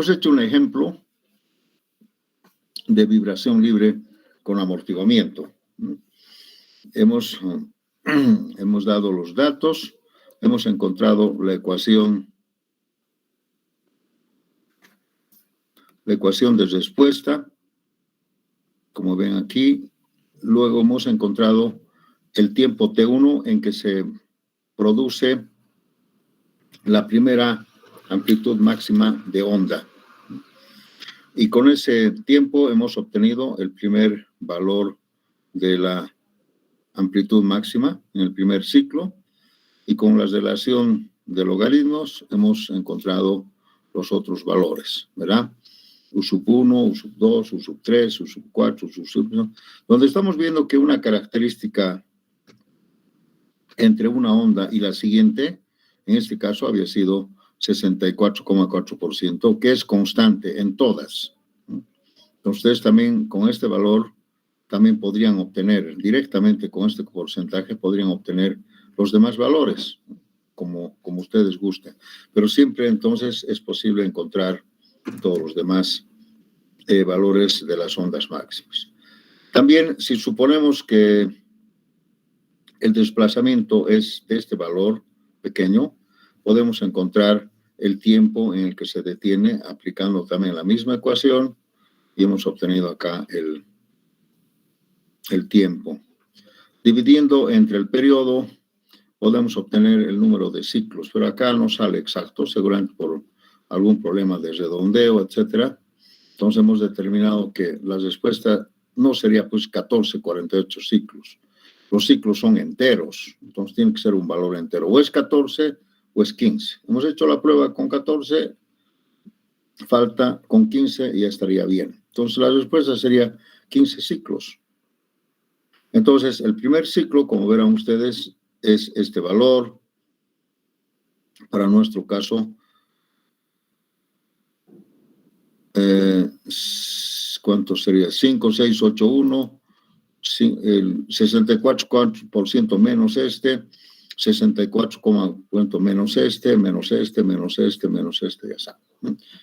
Hemos hecho un ejemplo de vibración libre con amortiguamiento. Hemos dado los datos, hemos encontrado la ecuación de respuesta, como ven aquí. Luego hemos encontrado el tiempo T1 en que se produce la primera amplitud máxima de onda. Y con ese tiempo hemos obtenido el primer valor de la amplitud máxima en el primer ciclo, y con la relación de logaritmos hemos encontrado los otros valores, ¿verdad? U sub 1, U sub 2, U sub 3, U sub 4, U sub 1, donde estamos viendo que una característica entre una onda y la siguiente, en este caso había sido 64,4%, que es constante en todas. Ustedes también con este valor también podrían obtener, directamente con este porcentaje, podrían obtener los demás valores, como ustedes gusten. Pero siempre entonces es posible encontrar todos los demás valores de las ondas máximas. También, si suponemos que el desplazamiento es de este valor pequeño, podemos encontrar el tiempo en el que se detiene aplicando también la misma ecuación, y hemos obtenido acá el tiempo. Dividiendo entre el periodo, podemos obtener el número de ciclos, pero acá no sale exacto, seguramente por algún problema de redondeo, etcétera. Entonces hemos determinado que la respuesta no sería pues 1448 ciclos. Los ciclos son enteros, entonces tiene que ser un valor entero. O es 14 o es 15. Hemos hecho la prueba con 14, falta con 15 y ya estaría bien. Entonces la respuesta sería 15 ciclos. Entonces el primer ciclo, como verán ustedes, es este valor. Para nuestro caso, ¿cuánto sería? 5, 6, 8, 1, el 64% menos este, 64, menos este, menos este, menos este, menos este, ya está.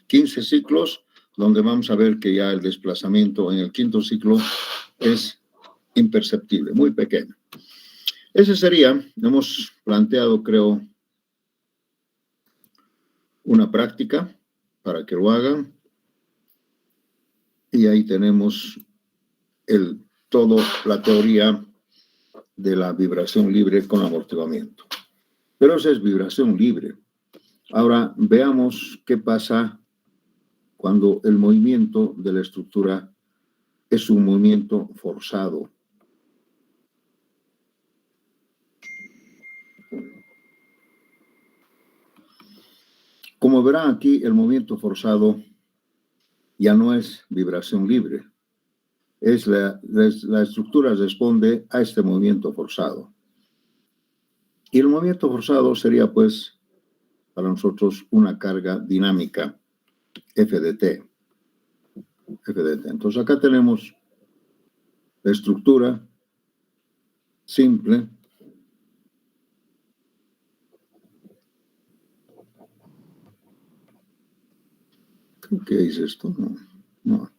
15 ciclos, donde vamos a ver que ya el desplazamiento en el quinto ciclo es imperceptible, muy pequeño. Ese sería, hemos planteado, creo, una práctica para que lo hagan. Y ahí tenemos toda la teoría de la vibración libre con amortiguamiento. Pero esa es vibración libre. Ahora veamos qué pasa cuando el movimiento de la estructura es un movimiento forzado. Como verán aquí, el movimiento forzado ya no es vibración libre. La estructura responde a este movimiento forzado. Y el movimiento forzado sería, pues, para nosotros una carga dinámica, F de T. Entonces acá tenemos la estructura simple. ¿Qué es esto? No.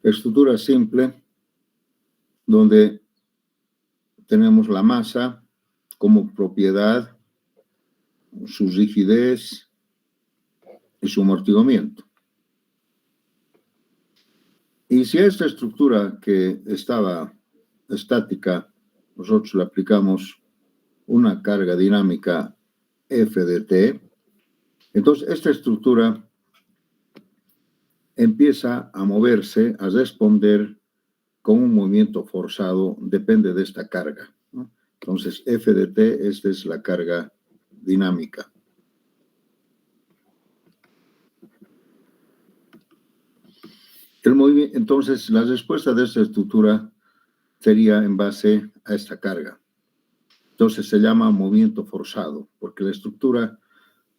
La estructura simple, donde tenemos la masa como propiedad, su rigidez y su amortiguamiento. Y si a esta estructura que estaba estática, nosotros le aplicamos una carga dinámica F de T, entonces esta estructura empieza a moverse, a responder con un movimiento forzado, depende de esta carga, ¿no? Entonces F de T, esta es la carga dinámica. Entonces la respuesta de esta estructura sería en base a esta carga. Entonces se llama movimiento forzado, porque la estructura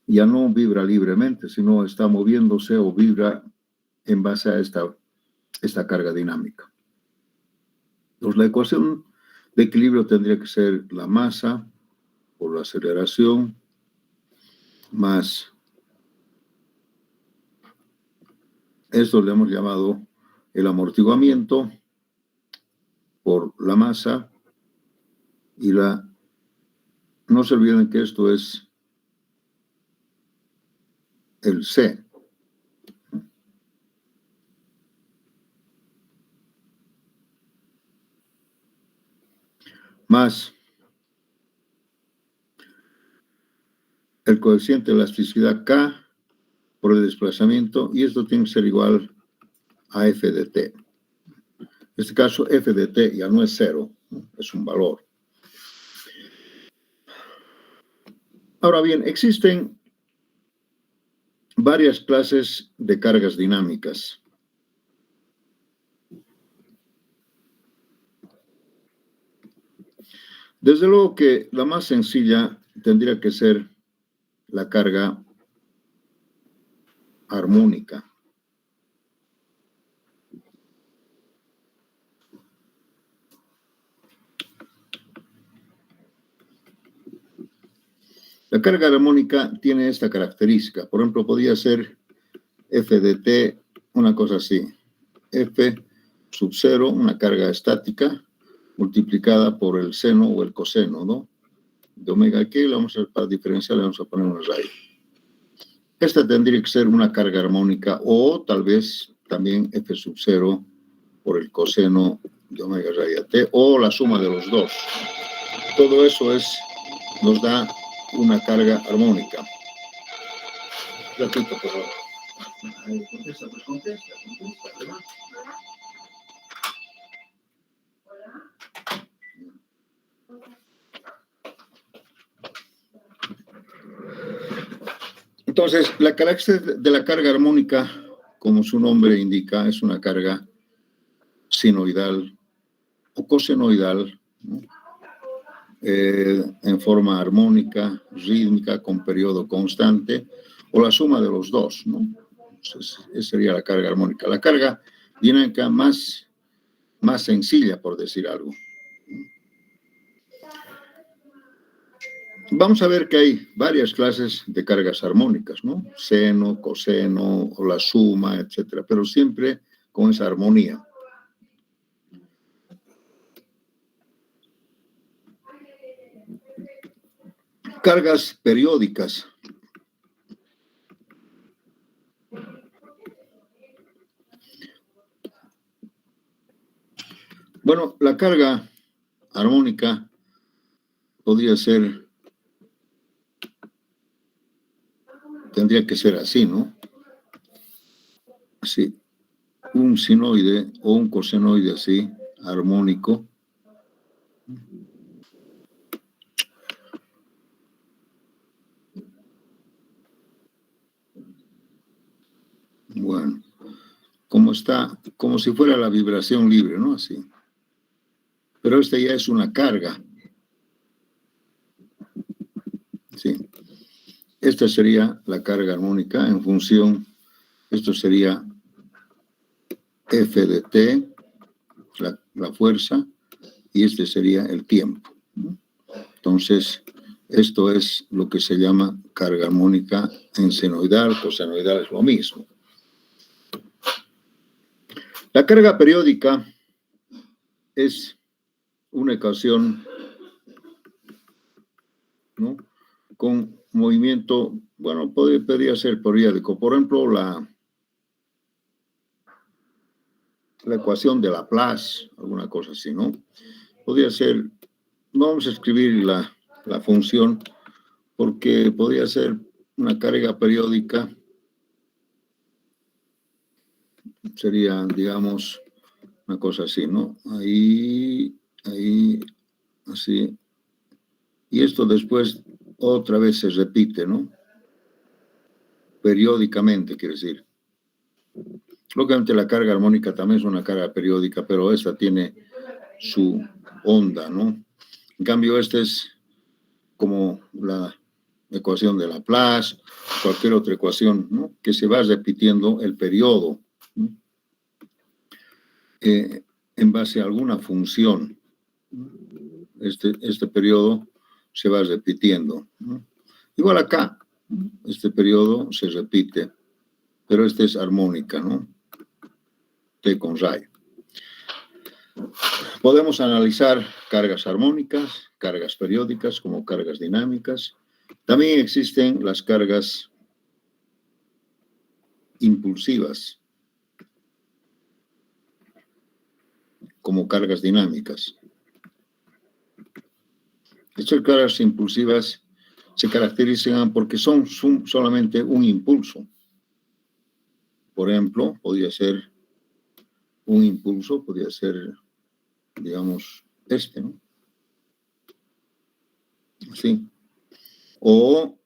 ya no vibra libremente, sino está moviéndose o vibra en base a esta carga dinámica. Entonces la ecuación de equilibrio tendría que ser la masa por la aceleración más Esto le hemos llamado el amortiguamiento por la masa y no se olviden que esto es el C. Más el coeficiente de elasticidad K por el desplazamiento, y esto tiene que ser igual a F de T. En este caso, F de T ya no es cero, es un valor. Ahora bien, existen varias clases de cargas dinámicas. Desde luego que la más sencilla tendría que ser la carga armónica. La carga armónica tiene esta característica. Por ejemplo, podría ser F de T, una cosa así. F sub 0, una carga estática, multiplicada por el seno o el coseno, ¿no? De omega aquí, para diferenciar, le vamos a poner una raya. Esta tendría que ser una carga armónica, o tal vez también F sub 0 por el coseno de omega raya T, o la suma de los dos. Todo eso nos da una carga armónica. Repito, por favor. Contesta, pues contesta, ¿verdad? Entonces, la característica de la carga armónica, como su nombre indica, es una carga sinoidal o cosenoidal, ¿no? En forma armónica, rítmica, con periodo constante, o la suma de los dos, ¿no? Entonces, esa sería la carga armónica. La carga dinámica más sencilla, por decir algo. Vamos a ver que hay varias clases de cargas armónicas, ¿no? Seno, coseno, o la suma, etcétera, pero siempre con esa armonía. Cargas periódicas. Bueno, la carga armónica tendría que ser así, ¿no? Así, un sinoide o un cosenoide así, armónico. Bueno, como si fuera la vibración libre, ¿no? Así. Pero esta ya es una carga. Sí. Esta sería la carga armónica en función, esto sería F de T, la fuerza, y este sería el tiempo. Entonces, esto es lo que se llama carga armónica en senoidal, cosenoidal es lo mismo. La carga periódica es una ecuación, ¿no?, con movimiento, bueno, podría ser periódico. Por ejemplo, la ecuación de Laplace, alguna cosa así, ¿no? Podría ser, no vamos a escribir la función, porque podría ser una carga periódica, sería, digamos, una cosa así, ¿no? Ahí, así. Y esto después otra vez se repite, ¿no? Periódicamente, quiere decir. Lógicamente la carga armónica también es una carga periódica, pero esta tiene su onda, ¿no? En cambio, esta es como la ecuación de Laplace, cualquier otra ecuación, ¿no?, que se va repitiendo el periodo, ¿no?, en base a alguna función. Este periodo se va repitiendo, ¿no? Igual acá, este periodo se repite, pero este es armónica, ¿no? T con raya. Podemos analizar cargas armónicas, cargas periódicas como cargas dinámicas. También existen las cargas impulsivas como cargas dinámicas. Estas cargas impulsivas se caracterizan porque son solamente un impulso. Por ejemplo, podría ser un impulso, podría ser, digamos, ¿no? Así. O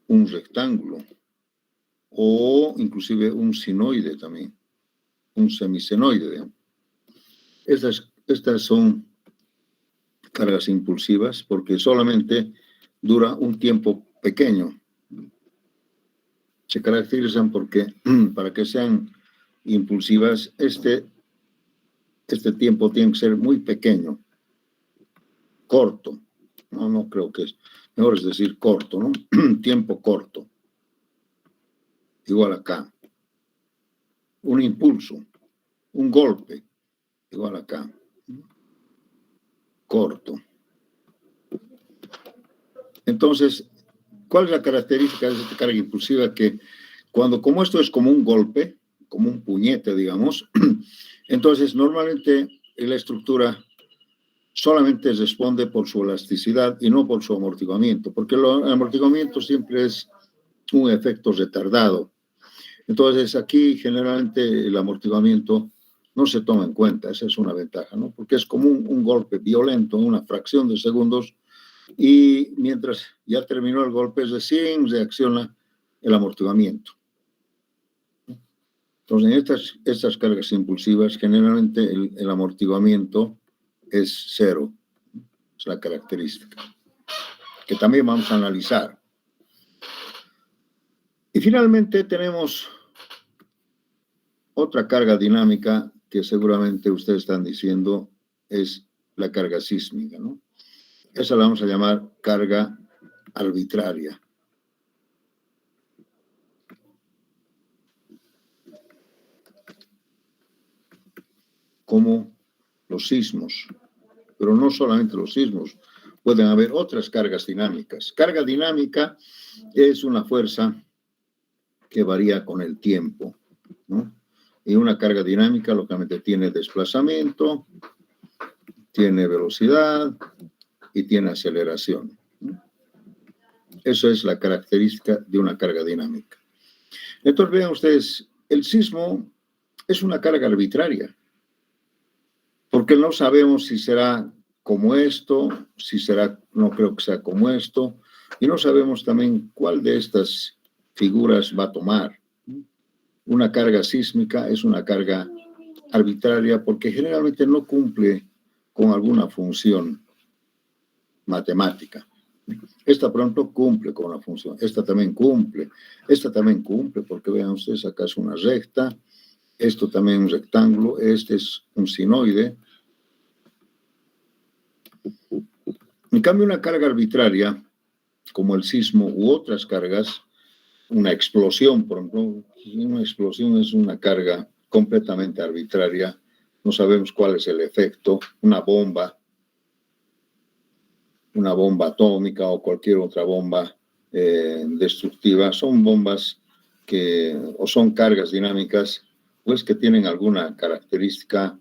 un rectángulo. O inclusive un sinoide también. Un semisenoide, digamos. Estas son cargas impulsivas porque solamente dura un tiempo pequeño. Se caracterizan porque para que sean impulsivas, este tiempo tiene que ser muy pequeño, corto. No creo que es. Mejor es decir corto, ¿no? Tiempo corto. Igual acá. Un impulso, un golpe, igual acá. Corto. Entonces, ¿cuál es la característica de esta carga impulsiva? Que como esto es como un golpe, como un puñete, digamos, entonces normalmente la estructura solamente responde por su elasticidad y no por su amortiguamiento, porque el amortiguamiento siempre es un efecto retardado. Entonces aquí generalmente el amortiguamiento no se toma en cuenta, esa es una ventaja, ¿no? Porque es como un golpe violento en una fracción de segundos y mientras ya terminó el golpe recién reacciona el amortiguamiento. Entonces en estas cargas impulsivas generalmente el amortiguamiento es cero, es la característica que también vamos a analizar. Y finalmente tenemos otra carga dinámica que seguramente ustedes están diciendo es la carga sísmica, ¿no? Esa la vamos a llamar carga arbitraria. Como los sismos, pero no solamente los sismos, pueden haber otras cargas dinámicas. Carga dinámica es una fuerza que varía con el tiempo, ¿no? Y una carga dinámica lógicamente tiene desplazamiento, tiene velocidad y tiene aceleración. Eso es la característica de una carga dinámica. Entonces vean ustedes, el sismo es una carga arbitraria, porque no sabemos si será como esto, no creo que sea como esto, y no sabemos también cuál de estas figuras va a tomar. Una carga sísmica es una carga arbitraria porque generalmente no cumple con alguna función matemática. Esta, por ejemplo, cumple con una función. Esta también cumple, porque vean ustedes, acá es una recta, esto también es un rectángulo, este es un sinoide. En cambio, una carga arbitraria, como el sismo u otras cargas, una explosión, por ejemplo, una explosión es una carga completamente arbitraria, no sabemos cuál es el efecto, una bomba atómica o cualquier otra bomba destructiva, son bombas o son cargas dinámicas, pues que tienen alguna característica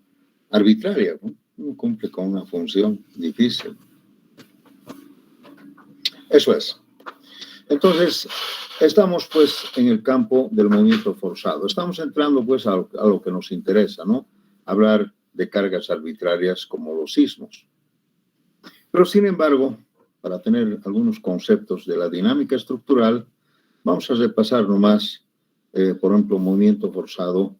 arbitraria, ¿no? No cumple con una función difícil. Eso es. Entonces, estamos pues en el campo del movimiento forzado. Estamos entrando pues a lo que nos interesa, ¿no? Hablar de cargas arbitrarias como los sismos. Pero sin embargo, para tener algunos conceptos de la dinámica estructural, vamos a repasar nomás, por ejemplo, movimiento forzado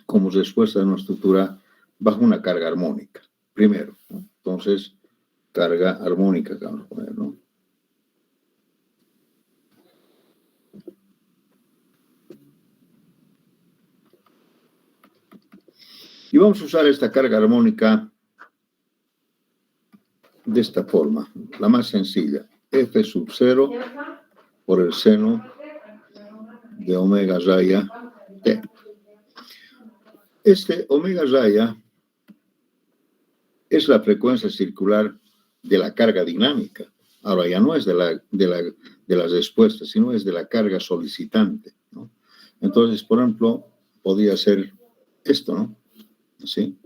como respuesta de una estructura bajo una carga armónica. Primero, ¿no? Entonces, carga armónica que vamos a poner, ¿no? Y vamos a usar esta carga armónica de esta forma, la más sencilla, F sub 0 por el seno de omega raya T. Este omega raya es la frecuencia circular de la carga dinámica. Ahora ya no es de las respuestas, sino es de la carga solicitante, ¿no? Entonces, por ejemplo, podría ser esto, ¿no? Así.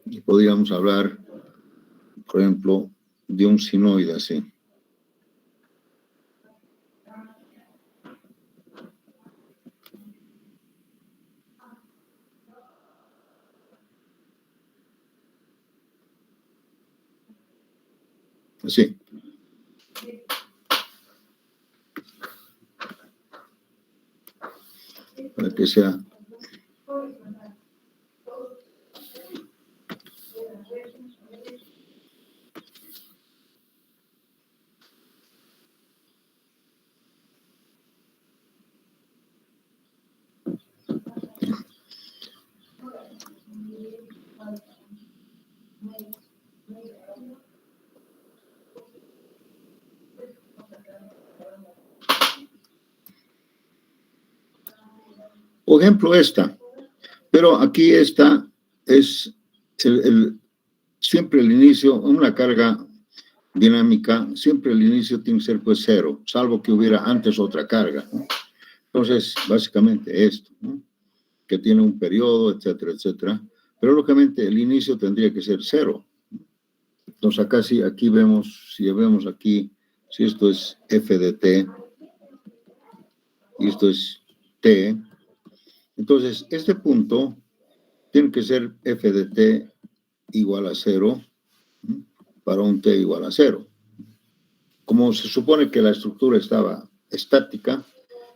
Y podríamos hablar, por ejemplo, de un sinoide así. Así. Para que sea. Por ejemplo, esta. Pero aquí esta es siempre el inicio, una carga dinámica, siempre el inicio tiene que ser pues cero, salvo que hubiera antes otra carga, ¿no? Entonces, básicamente esto, ¿no? Que tiene un periodo, etcétera, etcétera. Pero lógicamente el inicio tendría que ser cero. Entonces acá sí, aquí vemos, si vemos aquí, si esto es f de t y esto es t, entonces este punto tiene que ser f de t igual a 0 para un t igual a 0. Como se supone que la estructura estaba estática,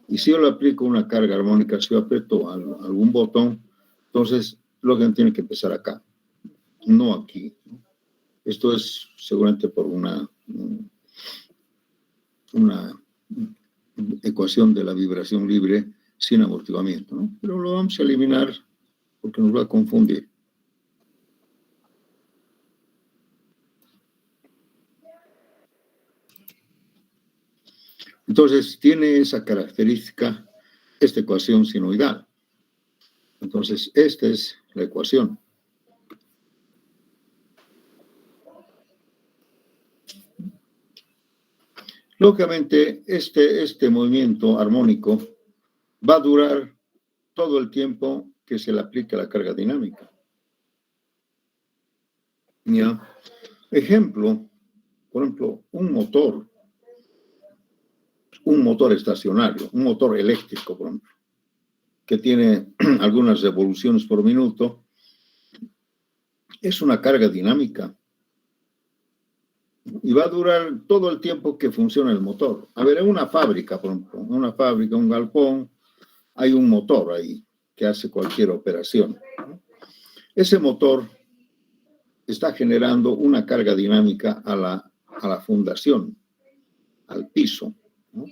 y si yo le aplico una carga armónica, si yo aprieto algún botón, entonces lo que tiene que empezar acá, no aquí. Esto es seguramente por una ecuación de la vibración libre sin amortiguamiento, ¿no? Pero lo vamos a eliminar porque nos va a confundir. Entonces, tiene esa característica esta ecuación sinoidal. Entonces, esta es la ecuación. Lógicamente, este movimiento armónico va a durar todo el tiempo que se le aplique la carga dinámica. ¿Ya? Ejemplo, por ejemplo, un motor estacionario, un motor eléctrico, por ejemplo, que tiene algunas revoluciones por minuto, es una carga dinámica. Y va a durar todo el tiempo que funcione el motor. A ver, en una fábrica, por ejemplo, una fábrica, un galpón, hay un motor ahí que hace cualquier operación. Ese motor está generando una carga dinámica a la fundación, al piso, ¿no?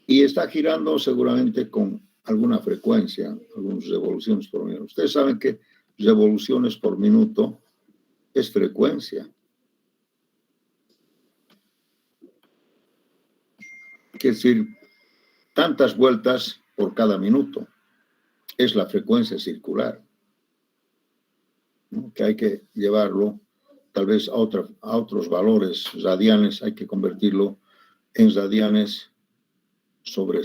Y está girando seguramente con alguna frecuencia, algunas revoluciones por minuto. Ustedes saben que revoluciones por minuto es frecuencia. Quiere decir, tantas vueltas por cada minuto. Es la frecuencia circular, ¿no? Que hay que llevarlo tal vez a otros valores radianes, hay que convertirlo en radianes sobre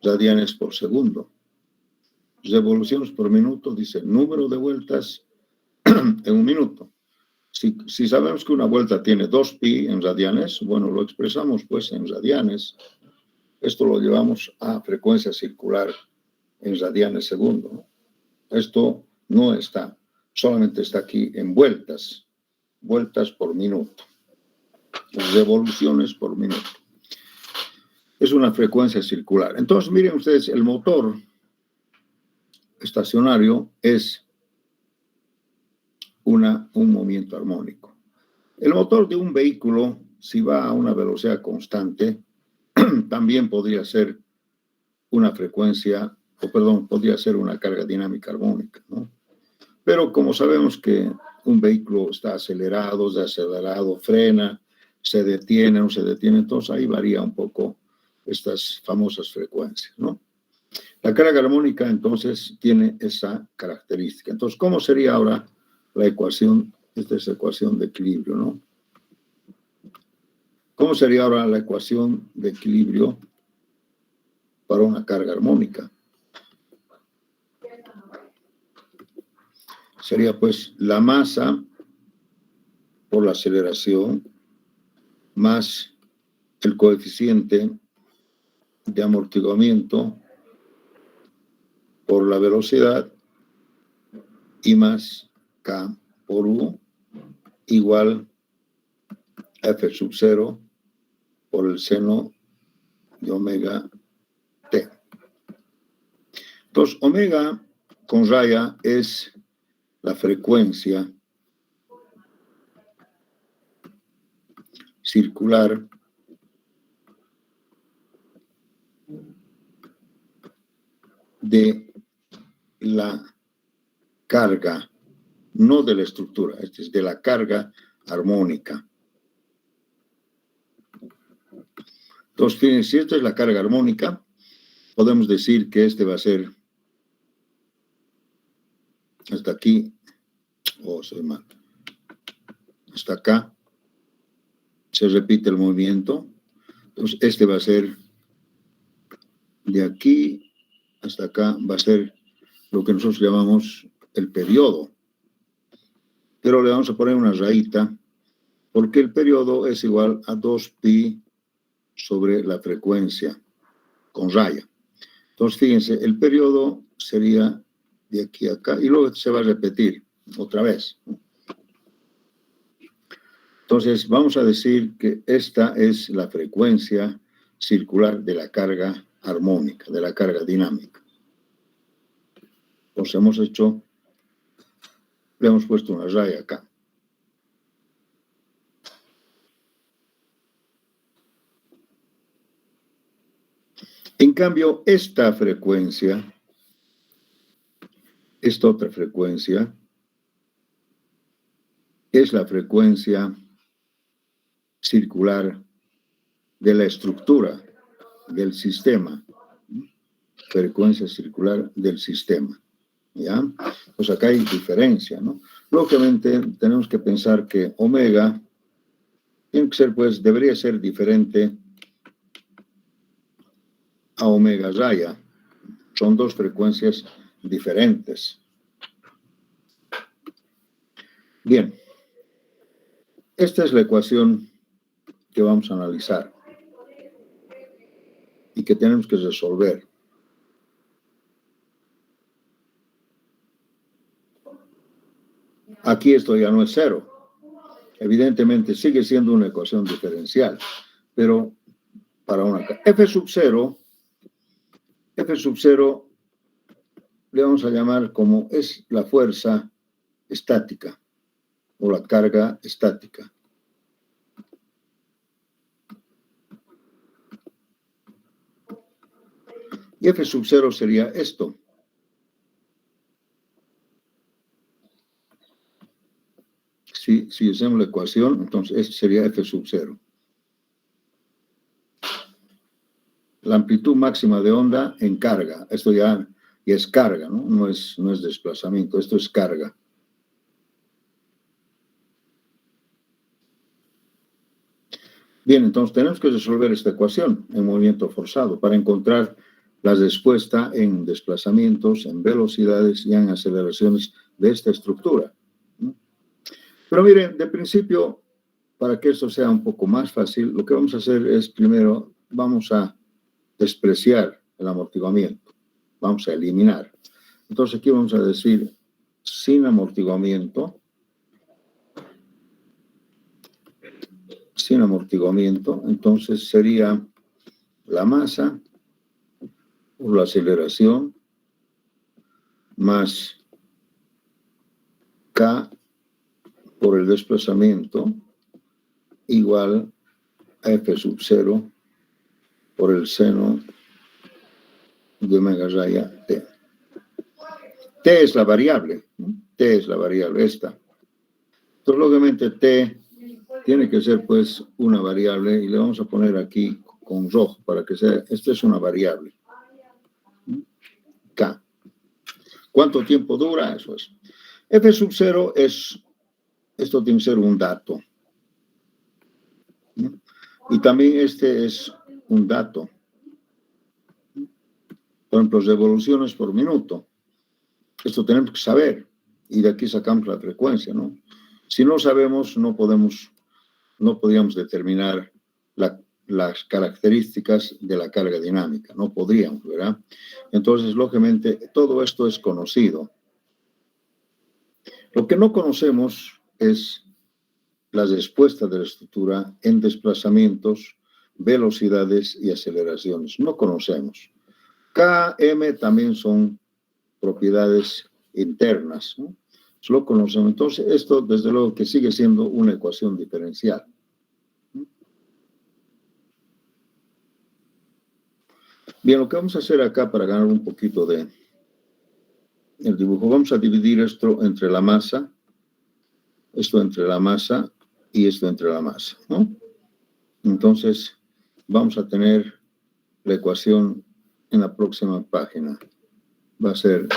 radianes por segundo. Revoluciones por minuto, dice número de vueltas en un minuto. Si sabemos que una vuelta tiene 2pi en radianes, bueno, lo expresamos pues en radianes. Esto lo llevamos a frecuencia circular en radianes segundo. Esto no está, solamente está aquí en vueltas por minuto, revoluciones por minuto. Es una frecuencia circular. Entonces, miren ustedes, el motor estacionario es un movimiento armónico. El motor de un vehículo, si va a una velocidad constante, también podría ser una frecuencia, podría ser una carga dinámica armónica, ¿no? Pero como sabemos que un vehículo está acelerado, frena, se detiene, no se detiene, entonces ahí varía un poco estas famosas frecuencias, ¿no? La carga armónica, entonces, tiene esa característica. Entonces, ¿cómo sería ahora la ecuación? Esta es la ecuación de equilibrio, ¿no? ¿Cómo sería ahora la ecuación de equilibrio para una carga armónica? Sería, pues, la masa por la aceleración más el coeficiente de amortiguamiento por la velocidad y más K por U igual a F sub 0 por el seno de omega T. Entonces, omega con raya es la frecuencia circular de la carga, no de la estructura, es de la carga armónica. Entonces, fíjense, si esta es la carga armónica, podemos decir que este va a ser hasta aquí, soy mal, hasta acá, se repite el movimiento. Entonces, este va a ser de aquí hasta acá, va a ser lo que nosotros llamamos el periodo. Pero le vamos a poner una rayita, porque el periodo es igual a 2pi sobre la frecuencia, con raya. Entonces, fíjense, el periodo sería de aquí a acá, y luego se va a repetir otra vez. Entonces, vamos a decir que esta es la frecuencia circular de la carga armónica, de la carga dinámica. Entonces, le hemos puesto una raya acá. En cambio, esta frecuencia, esta otra frecuencia, es la frecuencia circular de la estructura del sistema. Frecuencia circular del sistema. ¿Ya? Pues acá hay diferencia, ¿no? Lógicamente, tenemos que pensar que omega tiene que ser, pues, debería ser diferente a omega raya. Son dos frecuencias diferentes. Bien. Esta es la ecuación que vamos a analizar y que tenemos que resolver. Aquí esto ya no es cero. Evidentemente sigue siendo una ecuación diferencial, pero para una F sub 0 le vamos a llamar como es la fuerza estática o la carga estática. Y F sub 0 sería esto. Si hacemos la ecuación, entonces este sería F sub 0. La amplitud máxima de onda en carga. Esto ya es carga, ¿no? No es desplazamiento, esto es carga. Bien, entonces tenemos que resolver esta ecuación en movimiento forzado para encontrar la respuesta en desplazamientos, en velocidades y en aceleraciones de esta estructura. Pero miren, de principio, para que esto sea un poco más fácil, lo que vamos a hacer es primero, vamos a despreciar el amortiguamiento, vamos a eliminar. Entonces aquí vamos a decir sin amortiguamiento, entonces sería la masa por la aceleración más K por el desplazamiento igual a F sub 0 por el seno de omega raya T. T es la variable, esta. Entonces, lógicamente, T tiene que ser, pues, una variable y le vamos a poner aquí con rojo para que sea, esto es una variable. K. ¿Cuánto tiempo dura? Eso es. F sub 0 es, esto tiene que ser un dato. Y también este es un dato. Por ejemplo, revoluciones por minuto. Esto tenemos que saber. Y de aquí sacamos la frecuencia, ¿no? Si no sabemos, no podríamos determinar las características de la carga dinámica. No podríamos, ¿verdad? Entonces, lógicamente, todo esto es conocido. Lo que no conocemos es las respuestas de la estructura en desplazamientos, velocidades y aceleraciones. No conocemos. K, M también son propiedades internas, ¿no? Lo conocemos. Entonces, esto, desde luego, que sigue siendo una ecuación diferencial. Bien, lo que vamos a hacer acá para ganar un poquito de el dibujo, vamos a dividir esto entre la masa, esto entre la masa y esto entre la masa, ¿no? Entonces, vamos a tener la ecuación en la próxima página. Va a ser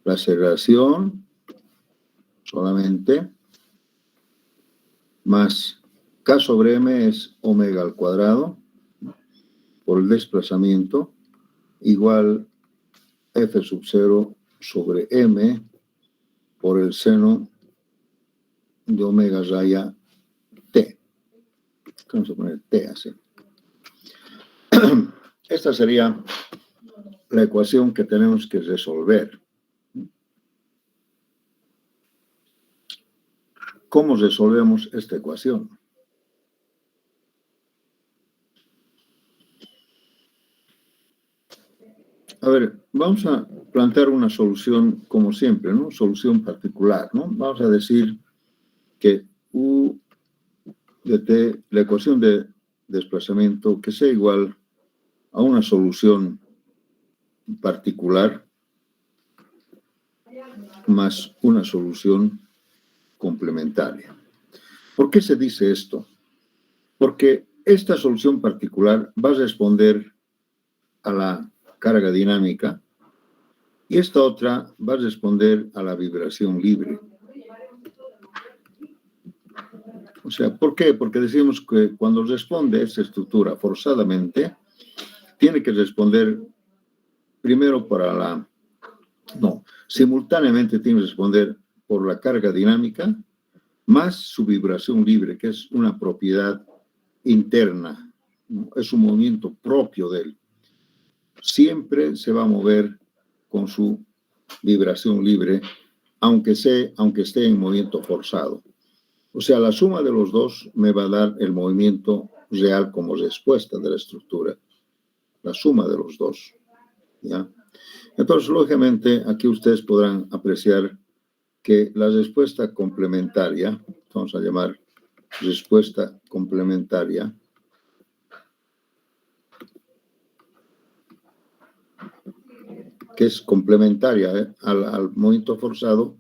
la aceleración solamente más K sobre M es omega al cuadrado por el desplazamiento igual F sub 0 sobre M por el seno de omega raya T. Vamos a poner T así. Esta sería la ecuación que tenemos que resolver. ¿Cómo resolvemos esta ecuación? A ver, vamos a plantear una solución como siempre, ¿no? Solución particular, ¿no? Vamos a decir que U de T, la ecuación de desplazamiento, que sea igual a una solución particular más una solución complementaria. ¿Por qué se dice esto? Porque esta solución particular va a responder a la carga dinámica y esta otra va a responder a la vibración libre. O sea, ¿por qué? Porque decimos que cuando responde esta estructura forzadamente, tiene que responder primero simultáneamente tiene que responder por la carga dinámica más su vibración libre, que es una propiedad interna, ¿no? Es un movimiento propio de él. Siempre se va a mover con su vibración libre, aunque esté en movimiento forzado. O sea, la suma de los dos me va a dar el movimiento real como respuesta de la estructura. La suma de los dos, ¿ya? Entonces, lógicamente, aquí ustedes podrán apreciar que la respuesta complementaria, vamos a llamar respuesta complementaria, que es complementaria al movimiento forzado,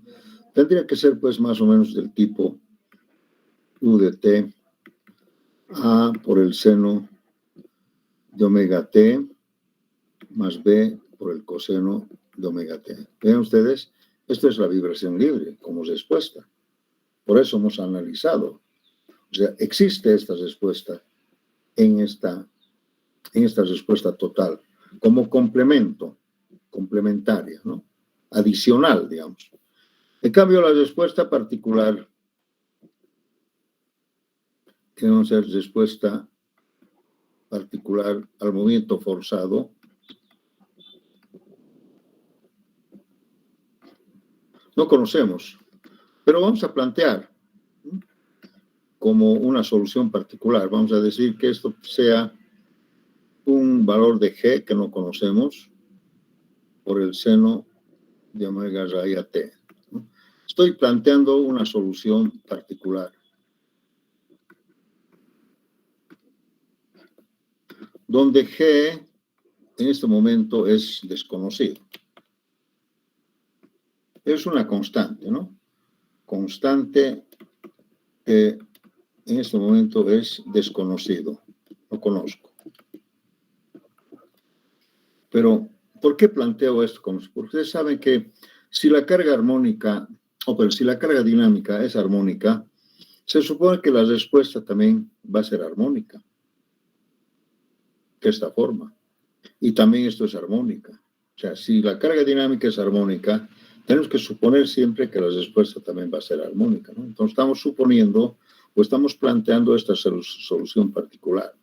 tendría que ser pues más o menos del tipo U de T A por el seno de omega T más B por el coseno de omega T. Vean ustedes, esto es la vibración libre como respuesta. Por eso hemos analizado. O sea, existe esta respuesta en esta respuesta total como complementaria, ¿no? Adicional, digamos. En cambio, la respuesta particular, que debe ser respuesta particular al movimiento forzado, no conocemos, pero vamos a plantear como una solución particular. Vamos a decir que esto sea un valor de G que no conocemos por el seno de omega raya T. Estoy planteando una solución particular, donde G en este momento es desconocido. Es una constante, ¿no? Constante que en este momento es desconocido, no conozco. Pero, ¿por qué planteo esto? Porque ustedes saben que si la carga armónica, pero si la carga dinámica es armónica, se supone que la respuesta también va a ser armónica, de esta forma. Y también esto es armónica. O sea, si la carga dinámica es armónica, tenemos que suponer siempre que la respuesta también va a ser armónica, ¿no? Entonces estamos suponiendo o estamos planteando esta solución particular.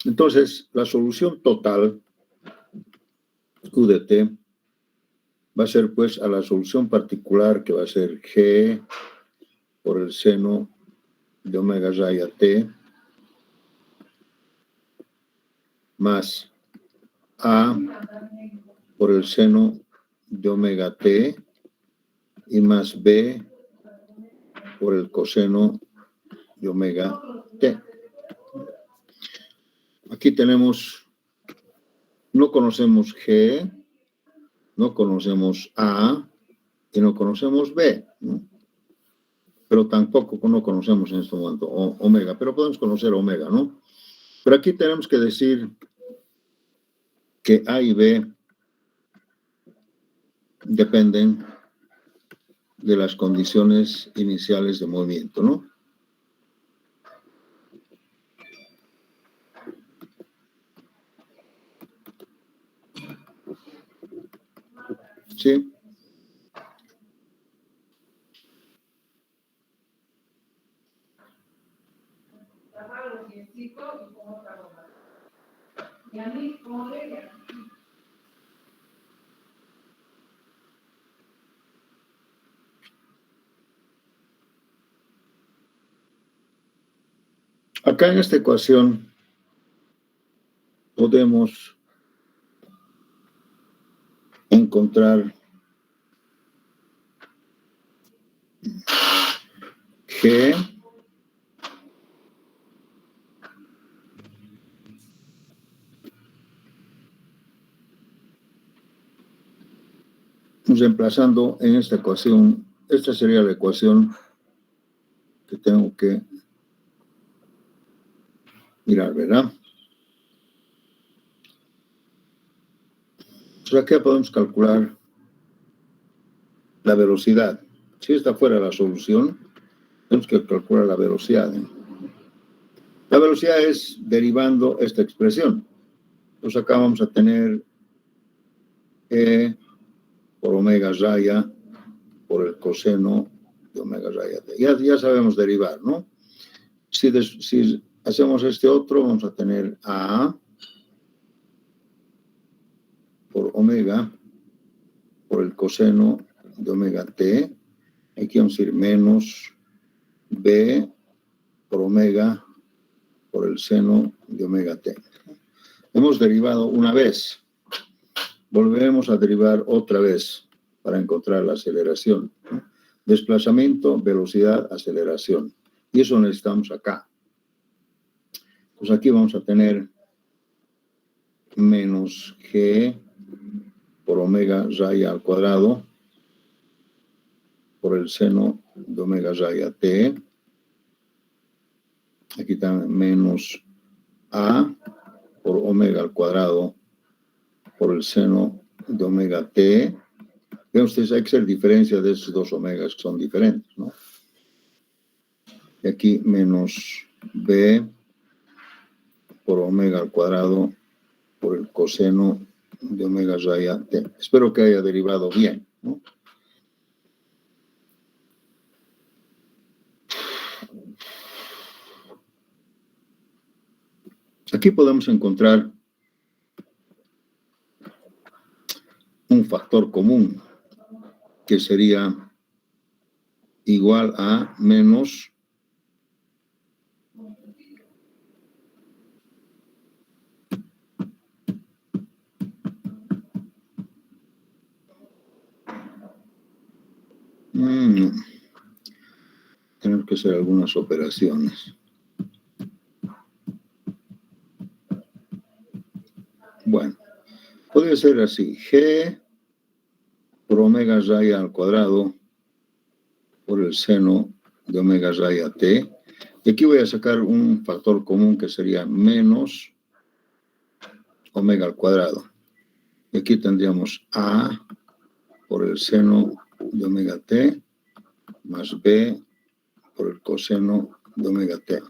Entonces, la solución total, Q de t, va a ser pues a la solución particular que va a ser G por el seno de omega raya t más A por el seno de omega t y más B por el coseno de omega t. Aquí tenemos, no conocemos G, no conocemos A y no conocemos B, ¿no? Pero tampoco no conocemos en este momento omega, pero podemos conocer omega, ¿no? Pero aquí tenemos que decir que A y B dependen de las condiciones iniciales de movimiento, ¿no? Sí. Acá en esta ecuación podemos encontrar G reemplazando en esta ecuación, esta sería la ecuación que tengo que mirar, ¿verdad? Entonces aquí podemos calcular la velocidad. Si esta fuera la solución, tenemos que calcular la velocidad, ¿eh? La velocidad es derivando esta expresión. Entonces acá vamos a tener E por omega raya por el coseno de omega raya t. Ya sabemos derivar, ¿no? Si hacemos este otro, vamos a tener A por omega por el coseno de omega t. Aquí vamos a ir menos B por omega por el seno de omega t. Hemos derivado una vez. Volveremos a derivar otra vez para encontrar la aceleración, ¿no? Desplazamiento, velocidad, aceleración. Y eso necesitamos acá. Pues aquí vamos a tener menos G por omega raya al cuadrado por el seno de omega raya t. Aquí está menos A por omega al cuadrado por el seno de omega t. Vean ustedes, hay que hacer diferencia de esos dos omegas que son diferentes, ¿no? Y aquí menos B por omega al cuadrado por el coseno de omega raya t. Espero que haya derivado bien, ¿no? Aquí podemos encontrar un factor común que sería igual a menos tenemos que hacer algunas operaciones. Bueno, puede ser así, G por omega raya al cuadrado por el seno de omega raya t. Y aquí voy a sacar un factor común que sería menos omega al cuadrado. Y aquí tendríamos A por el seno de omega t más B por el coseno de omega t.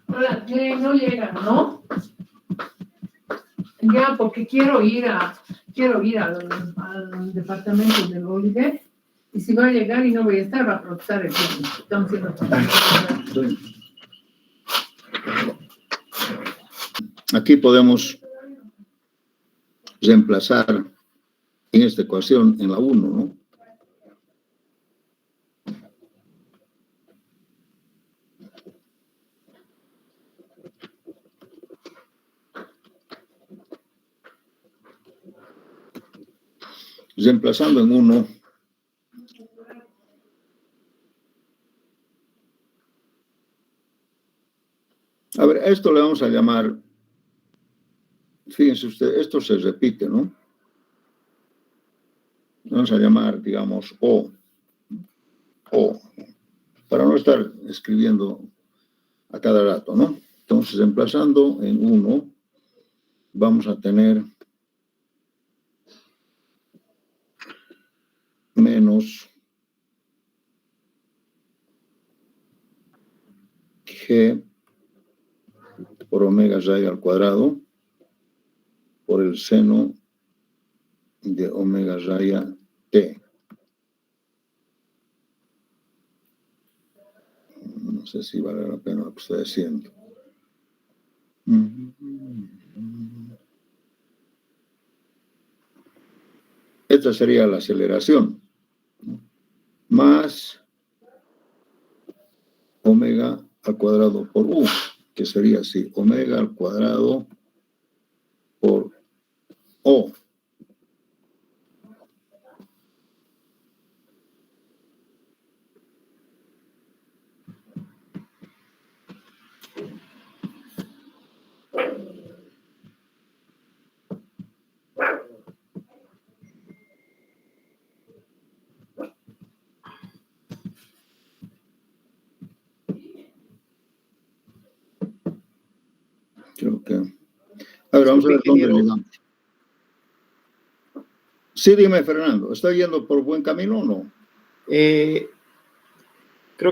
Hola, que no llegan, ¿no? Ya, porque quiero ir al departamento del Oliver, y si va a llegar y no voy a estar, va a protestar el tiempo. Estamos haciendo. Aquí podemos reemplazar en esta ecuación en la 1, ¿no? Reemplazando en 1, a ver, a esto le vamos a llamar, fíjense usted, esto se repite, ¿no? Vamos a llamar, digamos, O, para no estar escribiendo a cada rato, ¿no? Entonces, reemplazando en 1, vamos a tener menos G por omega raya al cuadrado por el seno de omega raya t. No sé si vale la pena lo que estoy haciendo. Esta sería la aceleración. Más omega al cuadrado por u, que sería así, omega al cuadrado por o. Creo que... A ver, vamos a ver dónde llegamos. Sí, dime, Fernando, ¿estoy yendo por buen camino o no? Creo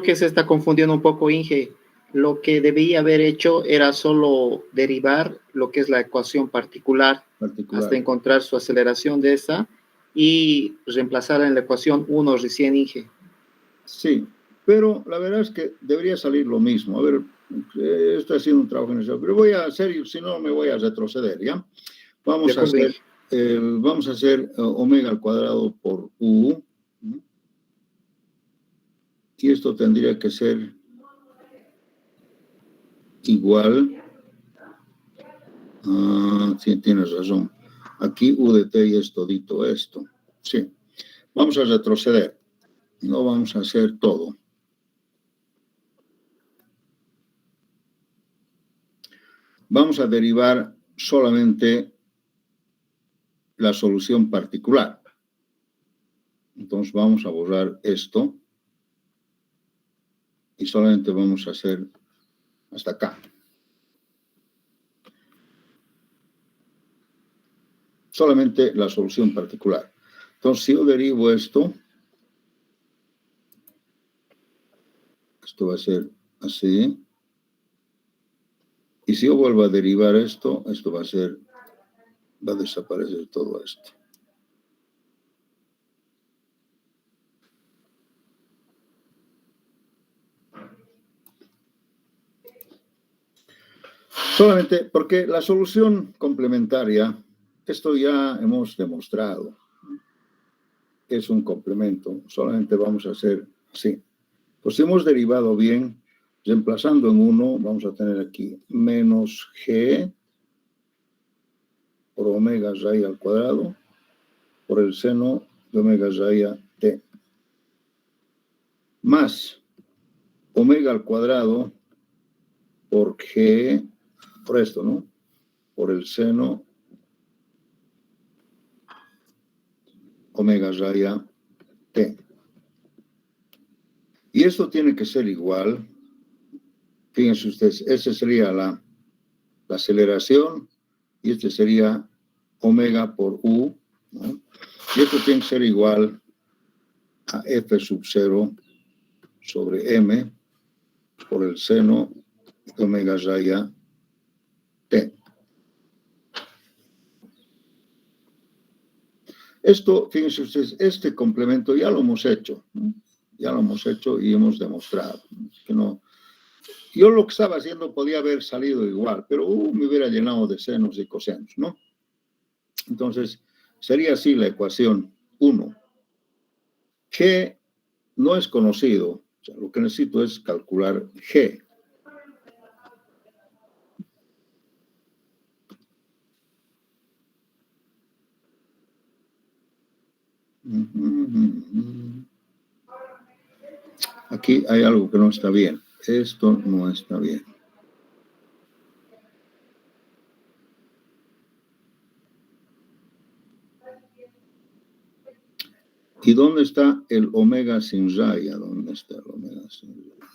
que se está confundiendo un poco, Inge. Lo que debía haber hecho era solo derivar lo que es la ecuación particular. Hasta encontrar su aceleración de esa y reemplazarla en la ecuación 1 recién, Inge. Sí, pero la verdad es que debería salir lo mismo. A ver, estoy haciendo un trabajo en eso, pero voy a hacer, si no me voy a retroceder, ¿ya? Vamos a hacer omega al cuadrado por u. Y esto tendría que ser igual. Sí, tienes razón. Aquí u de t y es todito esto. Sí. Vamos a retroceder. No vamos a hacer todo. Vamos a derivar solamente la solución particular. Entonces vamos a borrar esto y solamente vamos a hacer hasta acá. Solamente la solución particular. Entonces, si yo derivo esto va a ser así. Y si yo vuelvo a derivar esto va a desaparecer todo esto. Solamente porque la solución complementaria, esto ya hemos demostrado, es un complemento. Solamente vamos a hacer así. Pues si hemos derivado bien, reemplazando en 1, vamos a tener aquí menos G por omega raya al cuadrado por el seno de omega raya t. Más omega al cuadrado por G, por esto, ¿no? Por el seno omega raya t. Y esto tiene que ser igual. Fíjense ustedes, esa sería la aceleración y este sería omega por U, ¿no? Y esto tiene que ser igual a F sub 0 sobre M por el seno de omega raya T. Esto, fíjense ustedes, este complemento ya lo hemos hecho, ¿no? Ya lo hemos hecho y hemos demostrado que no. Yo lo que estaba haciendo podía haber salido igual, pero me hubiera llenado de senos y cosenos, ¿no? Entonces, sería así la ecuación 1. G no es conocido, o sea, lo que necesito es calcular G. Aquí hay algo que no está bien. Esto no está bien. ¿Y dónde está el omega sin raya? ¿Dónde está el omega sin raya?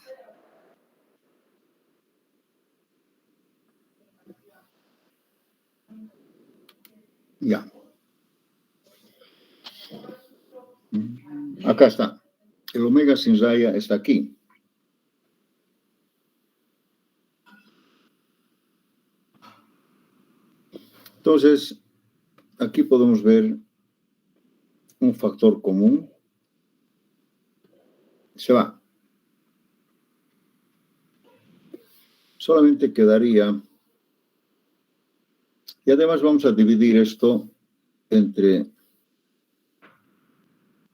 Ya. Acá está. El omega sin raya está aquí. Entonces, aquí podemos ver un factor común. Se va. Solamente quedaría, y además vamos a dividir esto entre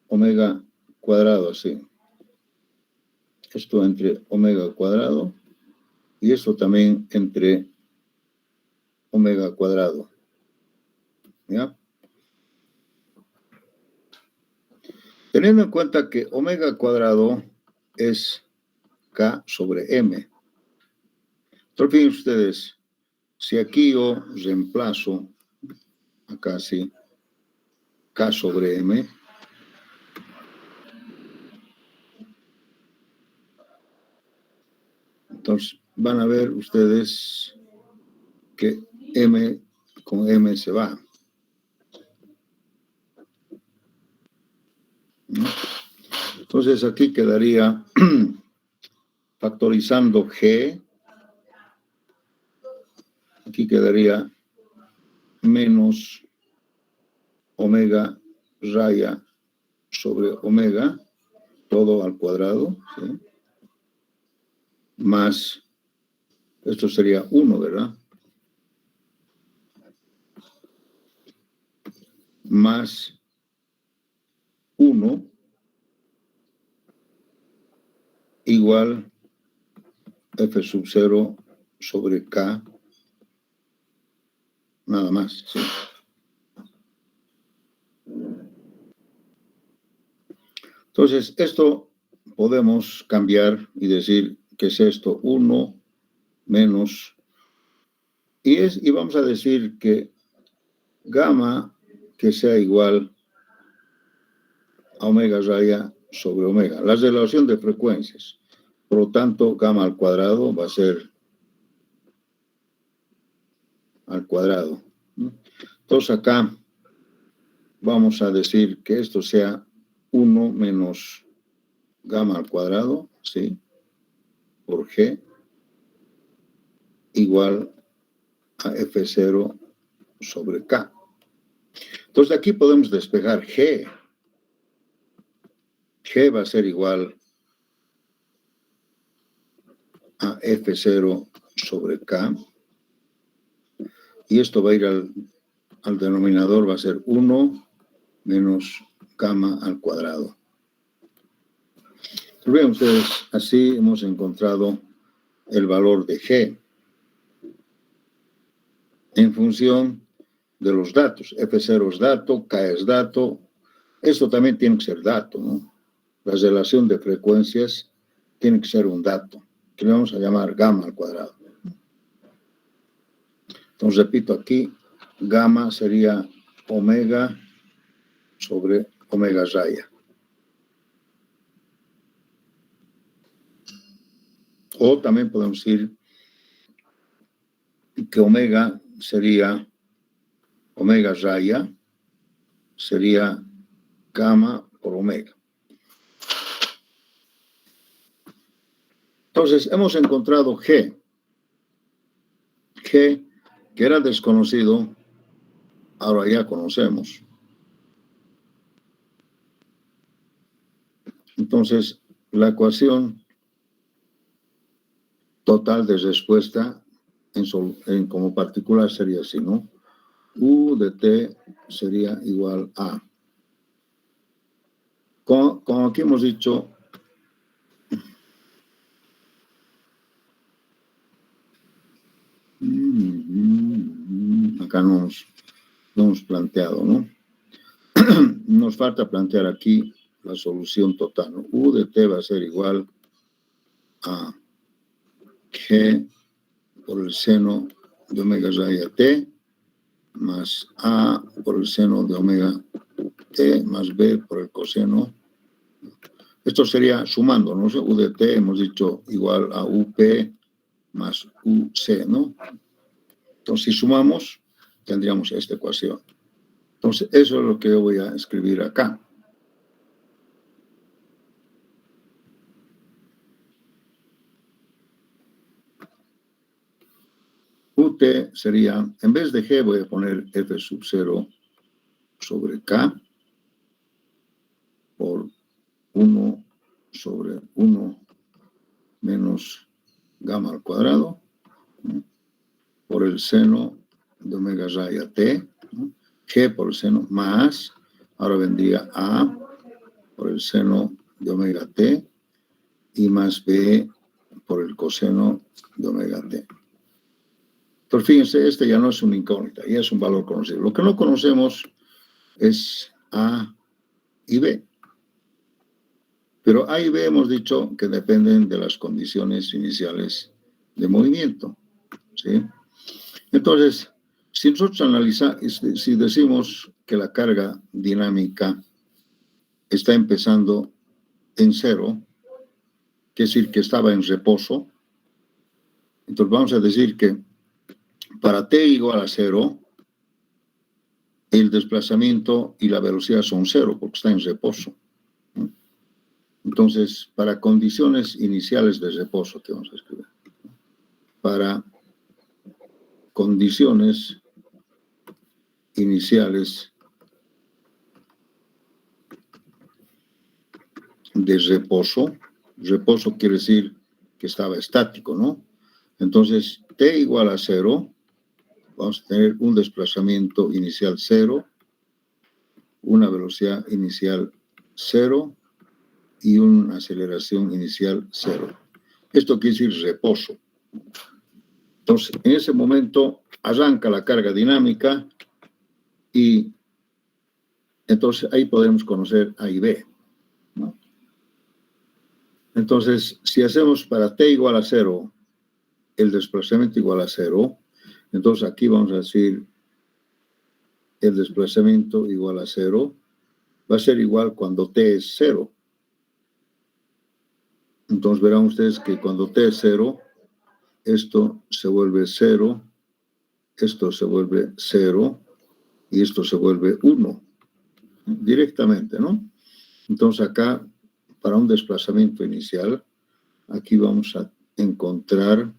omega cuadrado, así. Esto entre omega cuadrado y esto también entre omega cuadrado. ¿Ya? Teniendo en cuenta que omega cuadrado es K sobre M. Entonces, fíjense ustedes, si aquí yo reemplazo, acá sí, K sobre M, entonces van a ver ustedes que M con M se va. Entonces aquí quedaría factorizando G, aquí quedaría menos omega raya sobre omega, todo al cuadrado, ¿sí? Más, esto sería 1, ¿verdad? Más 1 igual F sub 0 sobre K, nada más, ¿sí? Entonces, esto podemos cambiar y decir que es esto 1 menos, y vamos a decir que gamma que sea igual a omega raya sobre omega, la relación de frecuencias. Por lo tanto, gamma al cuadrado va a ser al cuadrado. Entonces acá vamos a decir que esto sea 1 menos gamma al cuadrado, ¿sí? Por G igual a F0 sobre K. Entonces aquí podemos despejar G. G va a ser igual a F0 sobre K. Y esto va a ir al denominador, va a ser 1 menos gamma al cuadrado. Vean ustedes, así hemos encontrado el valor de G en función de los datos. F0 es dato, K es dato. Esto también tiene que ser dato, ¿no? La relación de frecuencias tiene que ser un dato, que le vamos a llamar gamma al cuadrado. Entonces, repito aquí, gamma sería omega sobre omega raya. O también podemos decir que omega sería, omega raya, sería gamma por omega. Entonces, hemos encontrado G, que era desconocido, ahora ya conocemos. Entonces, la ecuación total de respuesta como particular sería así, ¿no? U de T sería igual a. Como aquí hemos dicho, acá no hemos planteado, ¿no? Nos falta plantear aquí la solución total, ¿no? U de T va a ser igual a G por el seno de omega raya T más A por el seno de omega T más B por el coseno. Esto sería sumando, ¿no? U de T hemos dicho igual a UP más UC, ¿no? Entonces, si sumamos, tendríamos esta ecuación. Entonces, eso es lo que yo voy a escribir acá. UT sería, en vez de G voy a poner F sub 0 sobre K por 1 sobre 1 menos gamma al cuadrado, ¿no? Por el seno de omega raya T, ¿no? G por el seno más, ahora vendría A por el seno de omega T y más B por el coseno de omega T. Entonces, fíjense, este ya no es una incógnita, ya es un valor conocido. Lo que no conocemos es A y B. Pero A y B hemos dicho que dependen de las condiciones iniciales de movimiento, ¿sí? Entonces, si nosotros analizamos, si decimos que la carga dinámica está empezando en 0, quiere decir que estaba en reposo, entonces vamos a decir que para T igual a 0, el desplazamiento y la velocidad son 0 porque está en reposo. Entonces, para condiciones iniciales de reposo, ¿qué vamos a escribir? Para condiciones iniciales de reposo. Reposo quiere decir que estaba estático, ¿no? Entonces, T igual a 0, vamos a tener un desplazamiento inicial 0, una velocidad inicial 0 y una aceleración inicial 0. Esto quiere decir reposo. Entonces, en ese momento arranca la carga dinámica y entonces ahí podemos conocer A y B, ¿no? Entonces, si hacemos para T igual a 0, el desplazamiento igual a 0, entonces aquí vamos a decir el desplazamiento igual a 0, va a ser igual cuando T es 0. Entonces verán ustedes que cuando T es 0, esto se vuelve 0, esto se vuelve 0 y esto se vuelve 1 directamente, ¿no? Entonces acá, para un desplazamiento inicial, aquí vamos a encontrar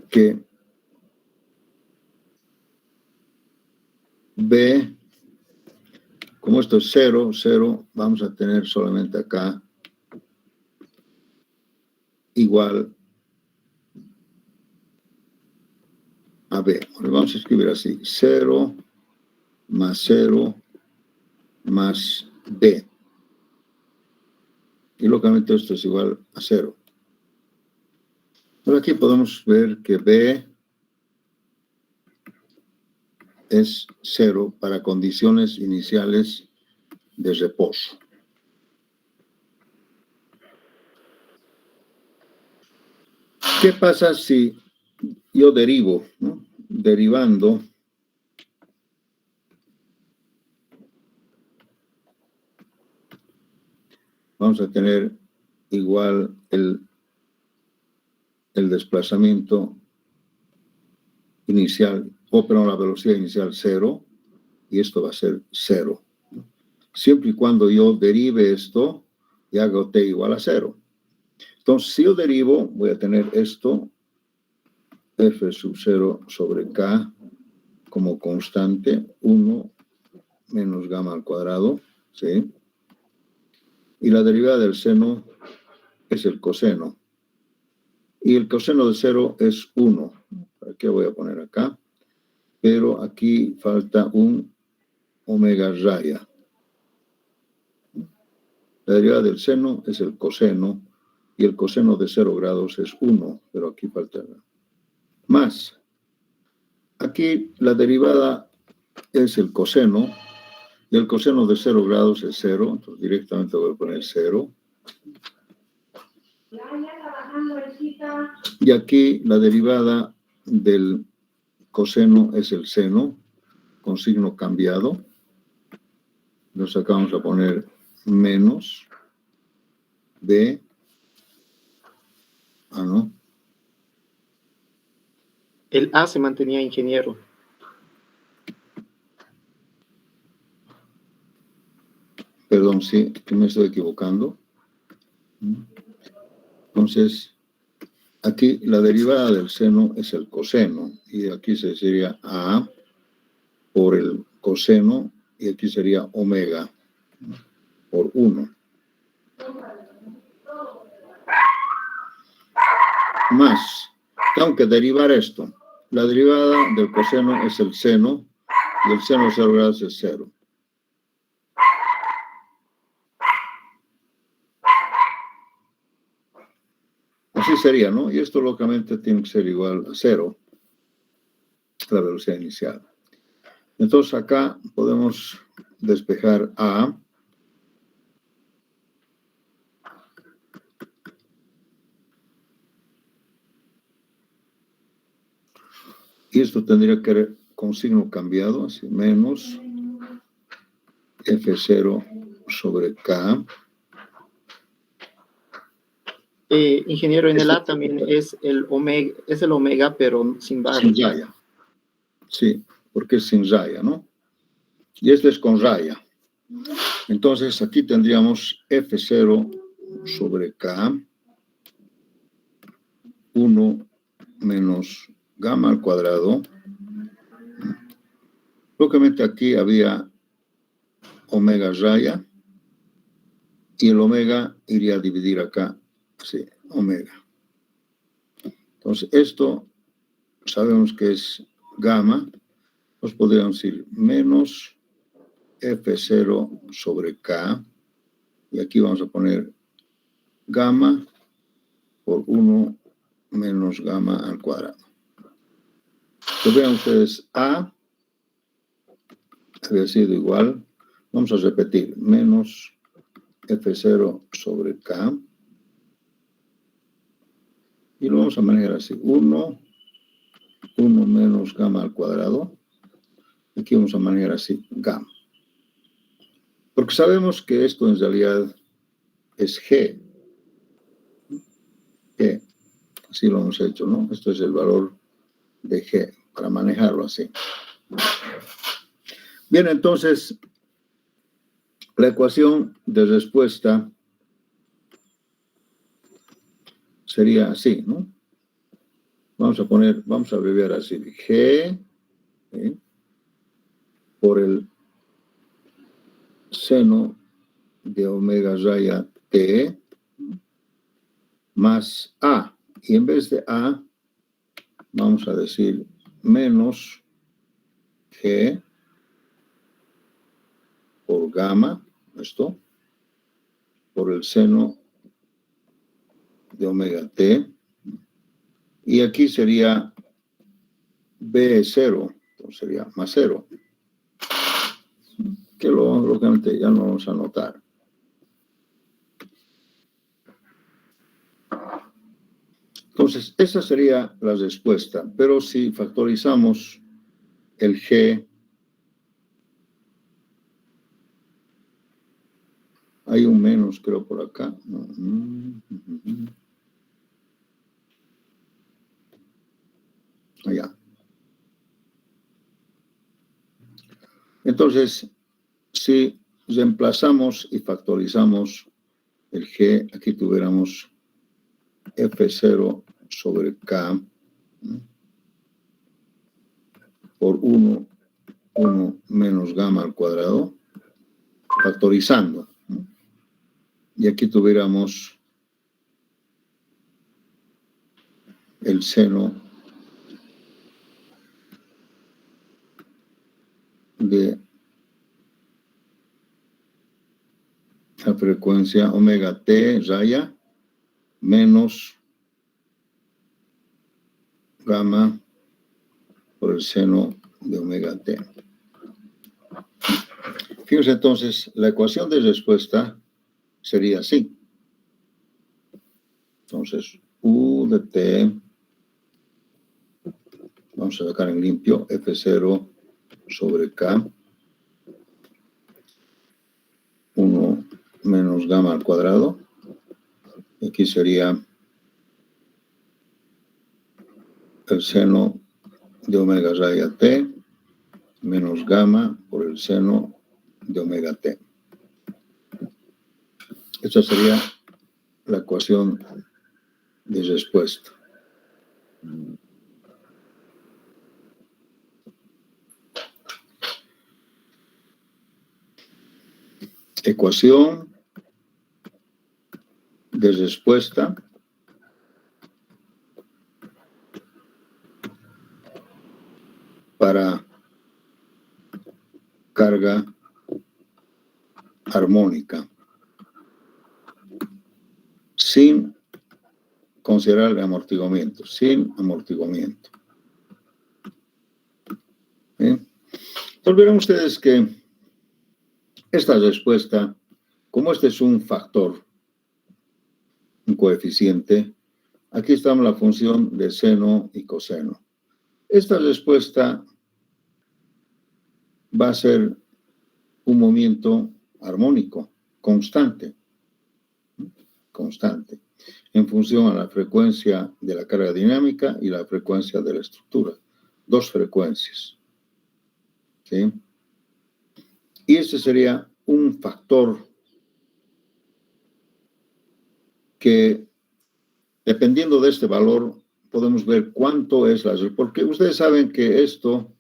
que B, como esto es 0, 0, vamos a tener solamente acá igual a B. Bueno, vamos a escribir así, 0 más 0 más B. Y lógicamente esto es igual a 0. Pero aquí podemos ver que B es 0 para condiciones iniciales de reposo. ¿Qué pasa si yo derivo, ¿no? Derivando vamos a tener igual el desplazamiento inicial, la velocidad inicial 0, y esto va a ser 0. Siempre y cuando yo derive esto y haga t igual a 0. Entonces, si yo derivo, voy a tener esto, f sub 0 sobre k, como constante, 1 menos gamma al cuadrado, ¿sí? Y la derivada del seno es el coseno. Y el coseno de 0 es 1. ¿Qué voy a poner acá? Pero aquí falta un omega raya. La derivada del seno es el coseno, y el coseno de 0 grados es 1, pero aquí falta más. Aquí la derivada es el coseno, y el coseno de 0 grados es 0, entonces directamente voy a poner 0. Y aquí la derivada del coseno es el seno, con signo cambiado. Entonces acá vamos a poner menos de... ¿no? El A se mantenía, ingeniero. Perdón, sí, que me estoy equivocando. Entonces, aquí la derivada del seno es el coseno, y aquí sería A por el coseno, y aquí sería omega por 1. Más, tengo que derivar esto. La derivada del coseno es el seno, y el seno de 0 grados es 0. Así sería, ¿no? Y esto lógicamente tiene que ser igual a 0, la velocidad inicial. Entonces acá podemos despejar A. Y esto tendría que ir con signo cambiado, así, menos F0 sobre K. Ingeniero, en el A también es el omega, pero sin barra. Sin raya. Sí, porque es sin raya, ¿no? Y esto es con raya. Entonces aquí tendríamos F0 sobre K, 1 menos gamma al cuadrado. Lógicamente aquí había omega raya, y el omega iría a dividir acá, sí, omega. Entonces esto sabemos que es gamma, pues podríamos decir menos F0 sobre K, y aquí vamos a poner gamma por 1 menos gamma al cuadrado. Entonces vean ustedes, A había sido igual, vamos a repetir, menos F0 sobre K, y lo vamos a manejar así, 1 menos gamma al cuadrado, aquí vamos a manejar así, gamma. Porque sabemos que esto en realidad es G. G. Así lo hemos hecho, ¿no? Esto es el valor de G, para manejarlo así. Bien, entonces, la ecuación de respuesta sería así, ¿no? Vamos a abreviar así, G, ¿sí?, por el seno de omega raya T, más A. Y en vez de A, vamos a decir menos G por gamma, esto, por el seno de omega T. Y aquí sería B0, entonces sería más 0. Que lógicamente ya no vamos a notar. Entonces, esa sería la respuesta. Pero si factorizamos el G Hay un menos, creo, por acá. Allá. Entonces, si reemplazamos y factorizamos el G, aquí tuviéramos F0 sobre K por 1 menos gamma al cuadrado, factorizando. Y aquí tuviéramos el seno de la frecuencia omega t raya menos gamma por el seno de omega t. Fíjense entonces, la ecuación de respuesta sería así. Entonces, U de t, vamos a sacar en limpio, F0 sobre K, 1 menos gamma al cuadrado. Aquí sería el seno de omega raya t menos gamma por el seno de omega t. Esta sería la ecuación de respuesta. Ecuación de respuesta para carga armónica sin considerar el amortiguamiento, sin amortiguamiento. ¿Bien? Entonces verán ustedes que esta respuesta, como este es un factor, un coeficiente, aquí está la función de seno y coseno. Esta respuesta va a ser un movimiento armónico, constante, en función a la frecuencia de la carga dinámica y la frecuencia de la estructura. Dos frecuencias. ¿Sí? Y ese sería un factor que, dependiendo de este valor, podemos ver cuánto es la... Porque ustedes saben que esto,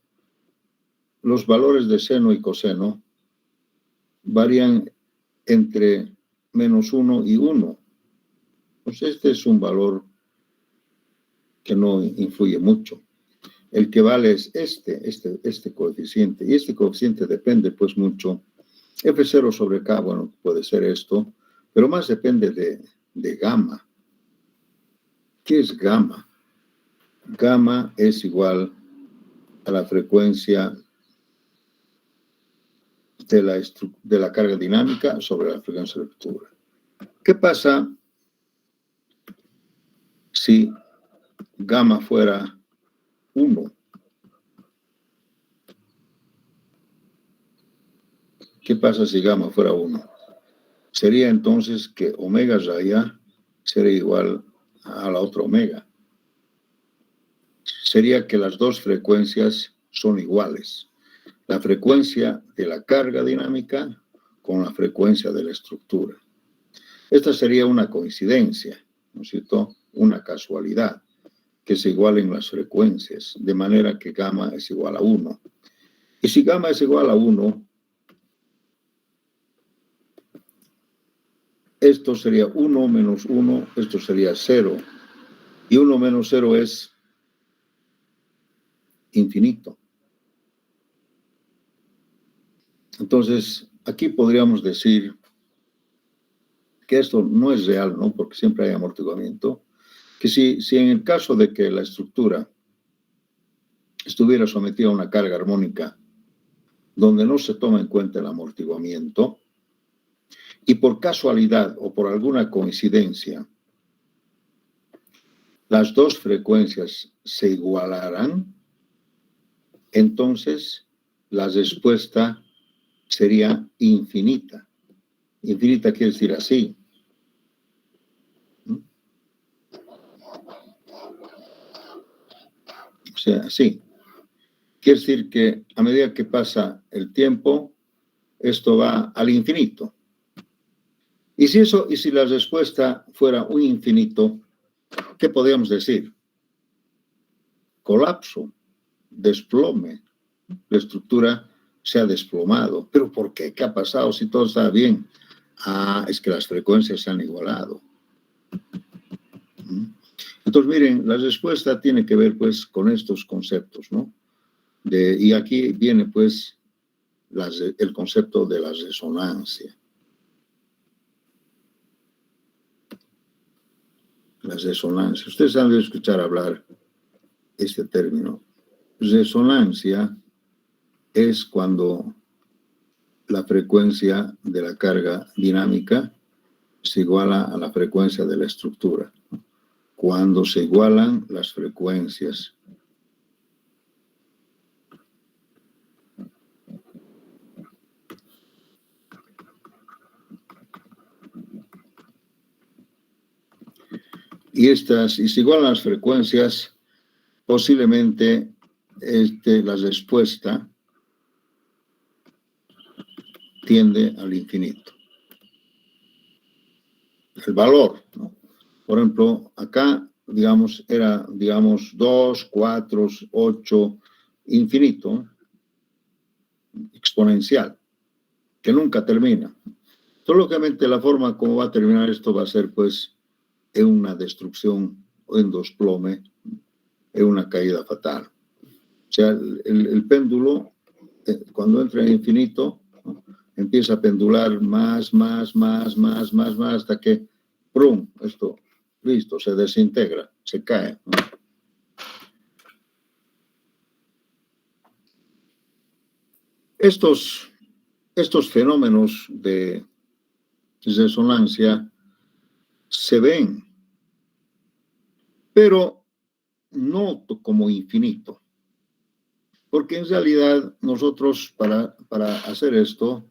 los valores de seno y coseno, varían entre -1 y 1. Pues este es un valor que no influye mucho. El que vale es este coeficiente. Y este coeficiente depende pues mucho. F0 sobre K, bueno, puede ser esto, pero más depende de gamma. ¿Qué es gamma? Gamma es igual a la frecuencia de la carga dinámica sobre la frecuencia de la estructura. ¿Qué pasa si gamma fuera 1? ¿Qué pasa si gamma fuera 1? Sería entonces que omega raya sería igual a la otra omega. Sería que las dos frecuencias son iguales. La frecuencia de la carga dinámica con la frecuencia de la estructura. Esta sería una coincidencia, ¿no es cierto? Una casualidad, que se igualen las frecuencias, de manera que gamma es igual a 1. Y si gamma es igual a 1, esto sería 1 menos 1, esto sería 0. Y 1 menos 0 es infinito. Entonces, aquí podríamos decir que esto no es real, ¿no? Porque siempre hay amortiguamiento. Que si en el caso de que la estructura estuviera sometida a una carga armónica donde no se toma en cuenta el amortiguamiento, y por casualidad o por alguna coincidencia las dos frecuencias se igualaran, entonces la respuesta sería infinita. Infinita quiere decir así. O sea, así. Quiere decir que a medida que pasa el tiempo, esto va al infinito. Y si la respuesta fuera un infinito, ¿qué podríamos decir? Colapso, desplome. La estructura se ha desplomado. ¿Pero por qué? ¿Qué ha pasado si todo está bien? Es que las frecuencias se han igualado. Entonces, miren, la respuesta tiene que ver, pues, con estos conceptos, ¿no? Y aquí viene, pues, el concepto de la resonancia. La resonancia. Ustedes han de escuchar hablar este término. Resonancia es cuando la frecuencia de la carga dinámica se iguala a la frecuencia de la estructura. Cuando se igualan las frecuencias. Y se igualan las frecuencias, posiblemente la respuesta tiende al infinito. El valor, ¿no? Por ejemplo, acá, digamos, era, 2, 4, 8, infinito, exponencial, que nunca termina. Lógicamente, la forma como va a terminar esto va a ser, pues, en una destrucción, o en desplome, en una caída fatal. O sea, el péndulo, cuando entra en infinito, ¿no?, empieza a pendular más, hasta que, ¡prum!, esto, listo, se desintegra, se cae, ¿no? Estos fenómenos de resonancia se ven, pero no como infinito, porque en realidad nosotros para hacer esto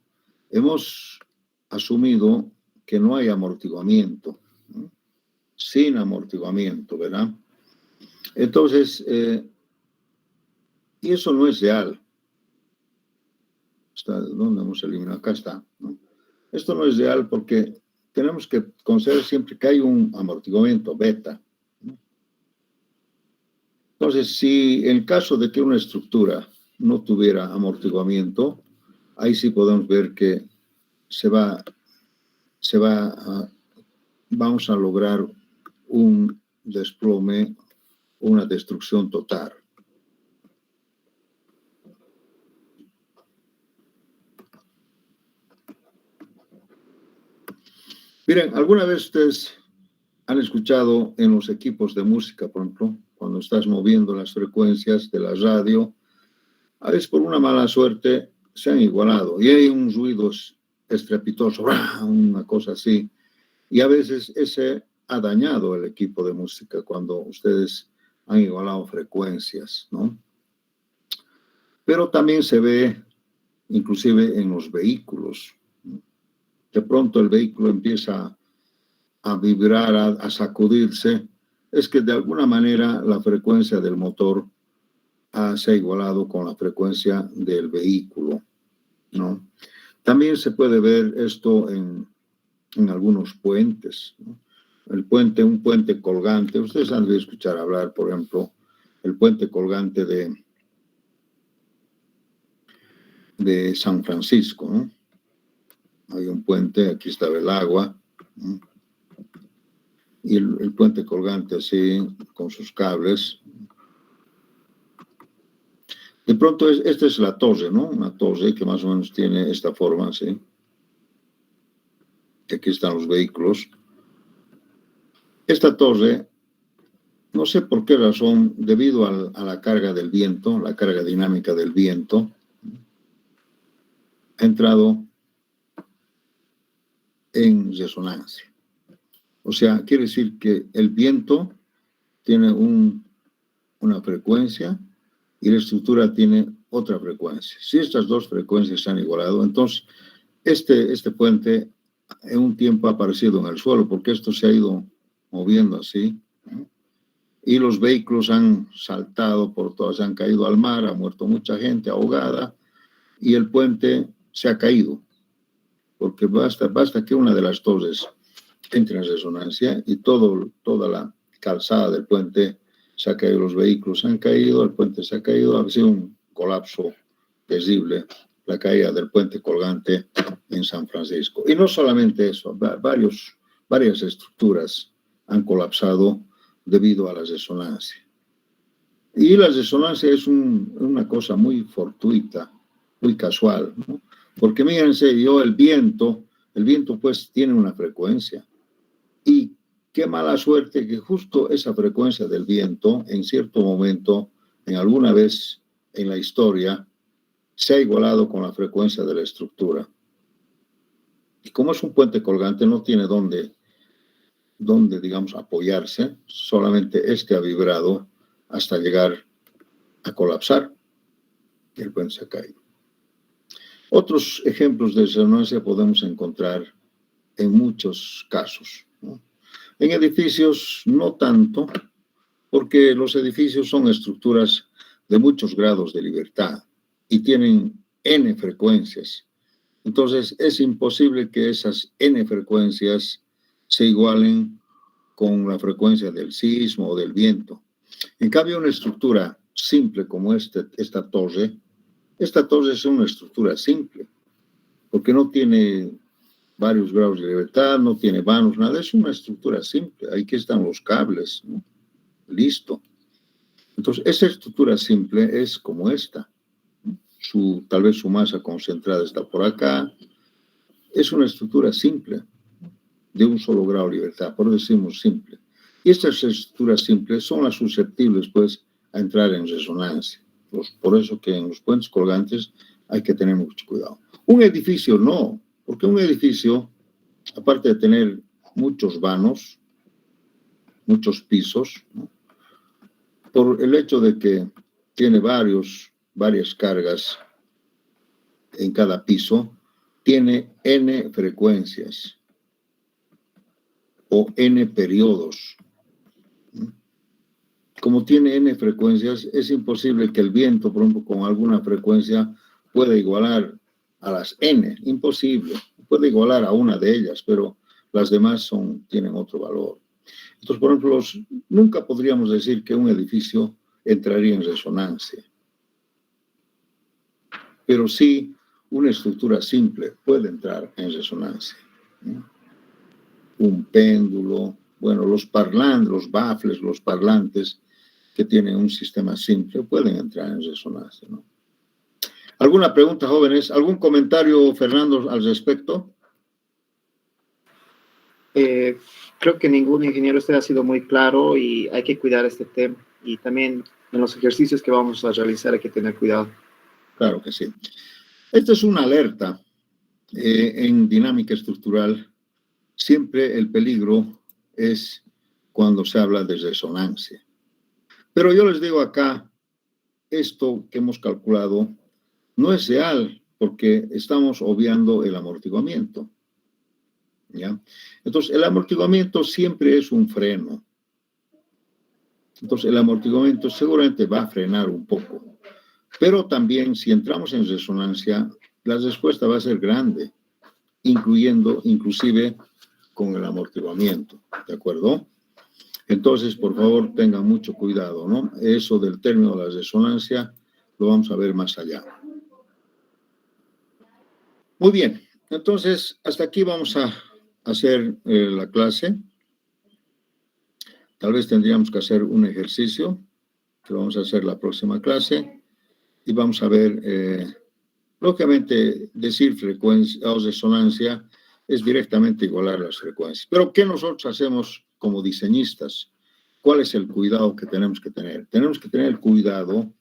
hemos asumido que no hay amortiguamiento, ¿no? Sin amortiguamiento, ¿verdad? Entonces, y eso no es real. ¿Dónde hemos eliminado? Acá está, ¿no? Esto no es real porque tenemos que considerar siempre que hay un amortiguamiento beta, ¿no? Entonces, si en caso de que una estructura no tuviera amortiguamiento, ahí sí podemos ver que vamos a lograr un desplome, una destrucción total. Miren, ¿alguna vez ustedes han escuchado en los equipos de música, por ejemplo, cuando estás moviendo las frecuencias de la radio, a veces por una mala suerte se han igualado y hay un ruido estrepitoso, una cosa así, y a veces ese ha dañado el equipo de música cuando ustedes han igualado frecuencias, ¿no? Pero también se ve, inclusive en los vehículos, ¿no? De pronto el vehículo empieza a vibrar, a sacudirse, es que de alguna manera la frecuencia del motor se ha igualado con la frecuencia del vehículo, ¿no? También se puede ver esto en algunos puentes, ¿no? Un puente colgante, ustedes han de escuchar hablar, por ejemplo, el puente colgante de San Francisco, ¿no? Hay un puente, aquí está el agua, ¿no? Y el puente colgante así, con sus cables. De pronto, esta es la torre, ¿no? Una torre que más o menos tiene esta forma, ¿sí? Aquí están los vehículos. Esta torre, no sé por qué razón, debido a la carga del viento, la carga dinámica del viento, ha entrado en resonancia. O sea, quiere decir que el viento tiene una frecuencia y la estructura tiene otra frecuencia. Si estas dos frecuencias se han igualado, entonces este puente en un tiempo ha aparecido en el suelo, porque esto se ha ido moviendo así, ¿no? Y los vehículos han saltado por todas, han caído al mar, ha muerto mucha gente ahogada, y el puente se ha caído, porque basta que una de las torres entre en resonancia y toda la calzada del puente se ha caído, los vehículos han caído, el puente se ha caído, ha sido un colapso terrible, la caída del puente colgante en San Francisco. Y no solamente eso, varias estructuras han colapsado debido a la resonancia. Y la resonancia es una cosa muy fortuita, muy casual, ¿no? Porque mírense, el viento pues tiene una frecuencia. Y qué mala suerte que justo esa frecuencia del viento, en cierto momento, en alguna vez en la historia, se ha igualado con la frecuencia de la estructura. Y como es un puente colgante, no tiene dónde, digamos, apoyarse, solamente ha vibrado hasta llegar a colapsar y el puente se ha caído. Otros ejemplos de resonancia podemos encontrar en muchos casos, ¿no? En edificios no tanto, porque los edificios son estructuras de muchos grados de libertad y tienen N frecuencias. Entonces es imposible que esas N frecuencias se igualen con la frecuencia del sismo o del viento. En cambio, una estructura simple como esta torre es una estructura simple, porque no tiene varios grados de libertad, no tiene vanos, nada, es una estructura simple. Aquí están los cables, ¿no? Listo. Entonces, esa estructura simple es como esta. Tal vez su masa concentrada está por acá. Es una estructura simple, de un solo grado de libertad, por eso decimos simple. Y estas estructuras simples son las susceptibles, pues, a entrar en resonancia. Por eso que en los puentes colgantes hay que tener mucho cuidado. Un edificio no, porque un edificio, aparte de tener muchos vanos, muchos pisos, ¿no? Por el hecho de que tiene varias cargas en cada piso, tiene N frecuencias o N periodos. Como tiene N frecuencias, es imposible que el viento, por ejemplo, con alguna frecuencia pueda igualar a las N. Imposible. Puede igualar a una de ellas, pero las demás tienen otro valor. Entonces, por ejemplo, nunca podríamos decir que un edificio entraría en resonancia. Pero sí, una estructura simple puede entrar en resonancia, ¿no? Un péndulo, bueno, los parlantes, los baffles, los parlantes que tienen un sistema simple pueden entrar en resonancia, ¿no? ¿Alguna pregunta, jóvenes? ¿Algún comentario, Fernando, al respecto? Creo que ningún ingeniero, usted ha sido muy claro y hay que cuidar este tema. Y también en los ejercicios que vamos a realizar hay que tener cuidado. Claro que sí. Esta es una alerta. En dinámica estructural, siempre el peligro es cuando se habla de resonancia. Pero yo les digo acá, esto que hemos calculado no es real, porque estamos obviando el amortiguamiento, ¿ya? Entonces, el amortiguamiento siempre es un freno. Entonces, el amortiguamiento seguramente va a frenar un poco. Pero también, si entramos en resonancia, la respuesta va a ser grande, inclusive con el amortiguamiento, ¿de acuerdo? Entonces, por favor, tengan mucho cuidado, ¿no? Eso del término de la resonancia lo vamos a ver más allá. Muy bien, entonces, hasta aquí vamos a hacer la clase. Tal vez tendríamos que hacer un ejercicio, que vamos a hacer la próxima clase, y vamos a ver, lógicamente, decir frecuencia o resonancia es directamente igualar las frecuencias. Pero, ¿qué nosotros hacemos como diseñistas? ¿Cuál es el cuidado que tenemos que tener? Tenemos que tener el cuidado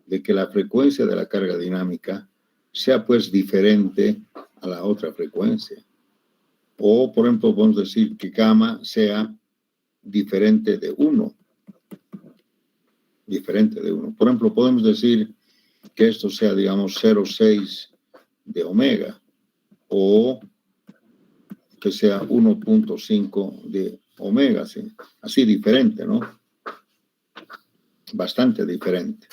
de que la frecuencia de la carga dinámica sea, pues, diferente a la otra frecuencia. O, por ejemplo, podemos decir que gamma sea diferente de 1. Diferente de 1. Por ejemplo, podemos decir que esto sea, digamos, 0,6 de omega. O que sea 1.5 de omega, ¿sí? Así diferente, ¿no? Bastante diferente.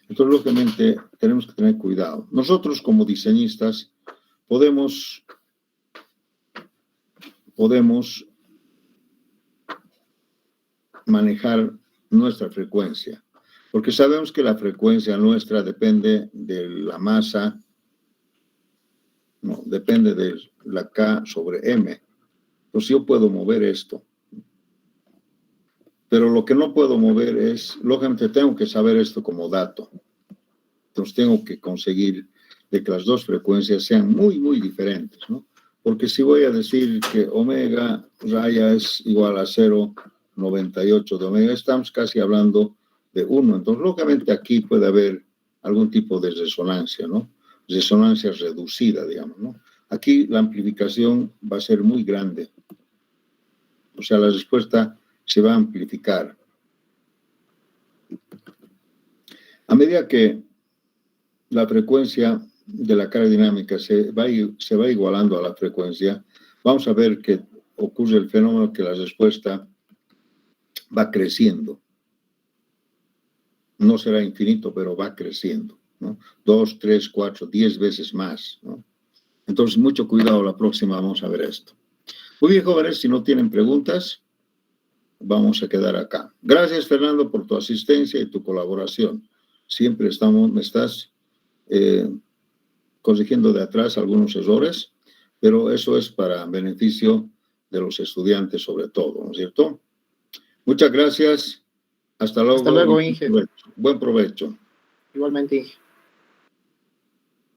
Entonces, lógicamente, tenemos que tener cuidado. Nosotros, como diseñistas, podemos manejar nuestra frecuencia, porque sabemos que la frecuencia nuestra depende de la masa, no, depende de la K sobre M. Entonces yo puedo mover esto, pero lo que no puedo mover es, lógicamente tengo que saber esto como dato. Entonces tengo que conseguir de que las dos frecuencias sean muy, muy diferentes, ¿no? Porque si voy a decir que omega raya es igual a 0,98 de omega, estamos casi hablando de 1. Entonces, lógicamente aquí puede haber algún tipo de resonancia, ¿no? Resonancia reducida, digamos, ¿no? Aquí la amplificación va a ser muy grande. O sea, la respuesta se va a amplificar. A medida que la frecuencia de la carga dinámica se va igualando a la frecuencia, vamos a ver que ocurre el fenómeno que la respuesta va creciendo. No será infinito, pero va creciendo, ¿no? 2, 3, 4, 10 veces más, ¿no? Entonces, mucho cuidado, la próxima vamos a ver esto. Muy bien, jóvenes, si no tienen preguntas, vamos a quedar acá. Gracias, Fernando, por tu asistencia y tu colaboración. Siempre me estás corrigiendo de atrás algunos errores, pero eso es para beneficio de los estudiantes sobre todo, ¿no es cierto? Muchas gracias. Hasta luego. Hasta luego, Inge. Buen provecho. Igualmente, Inge.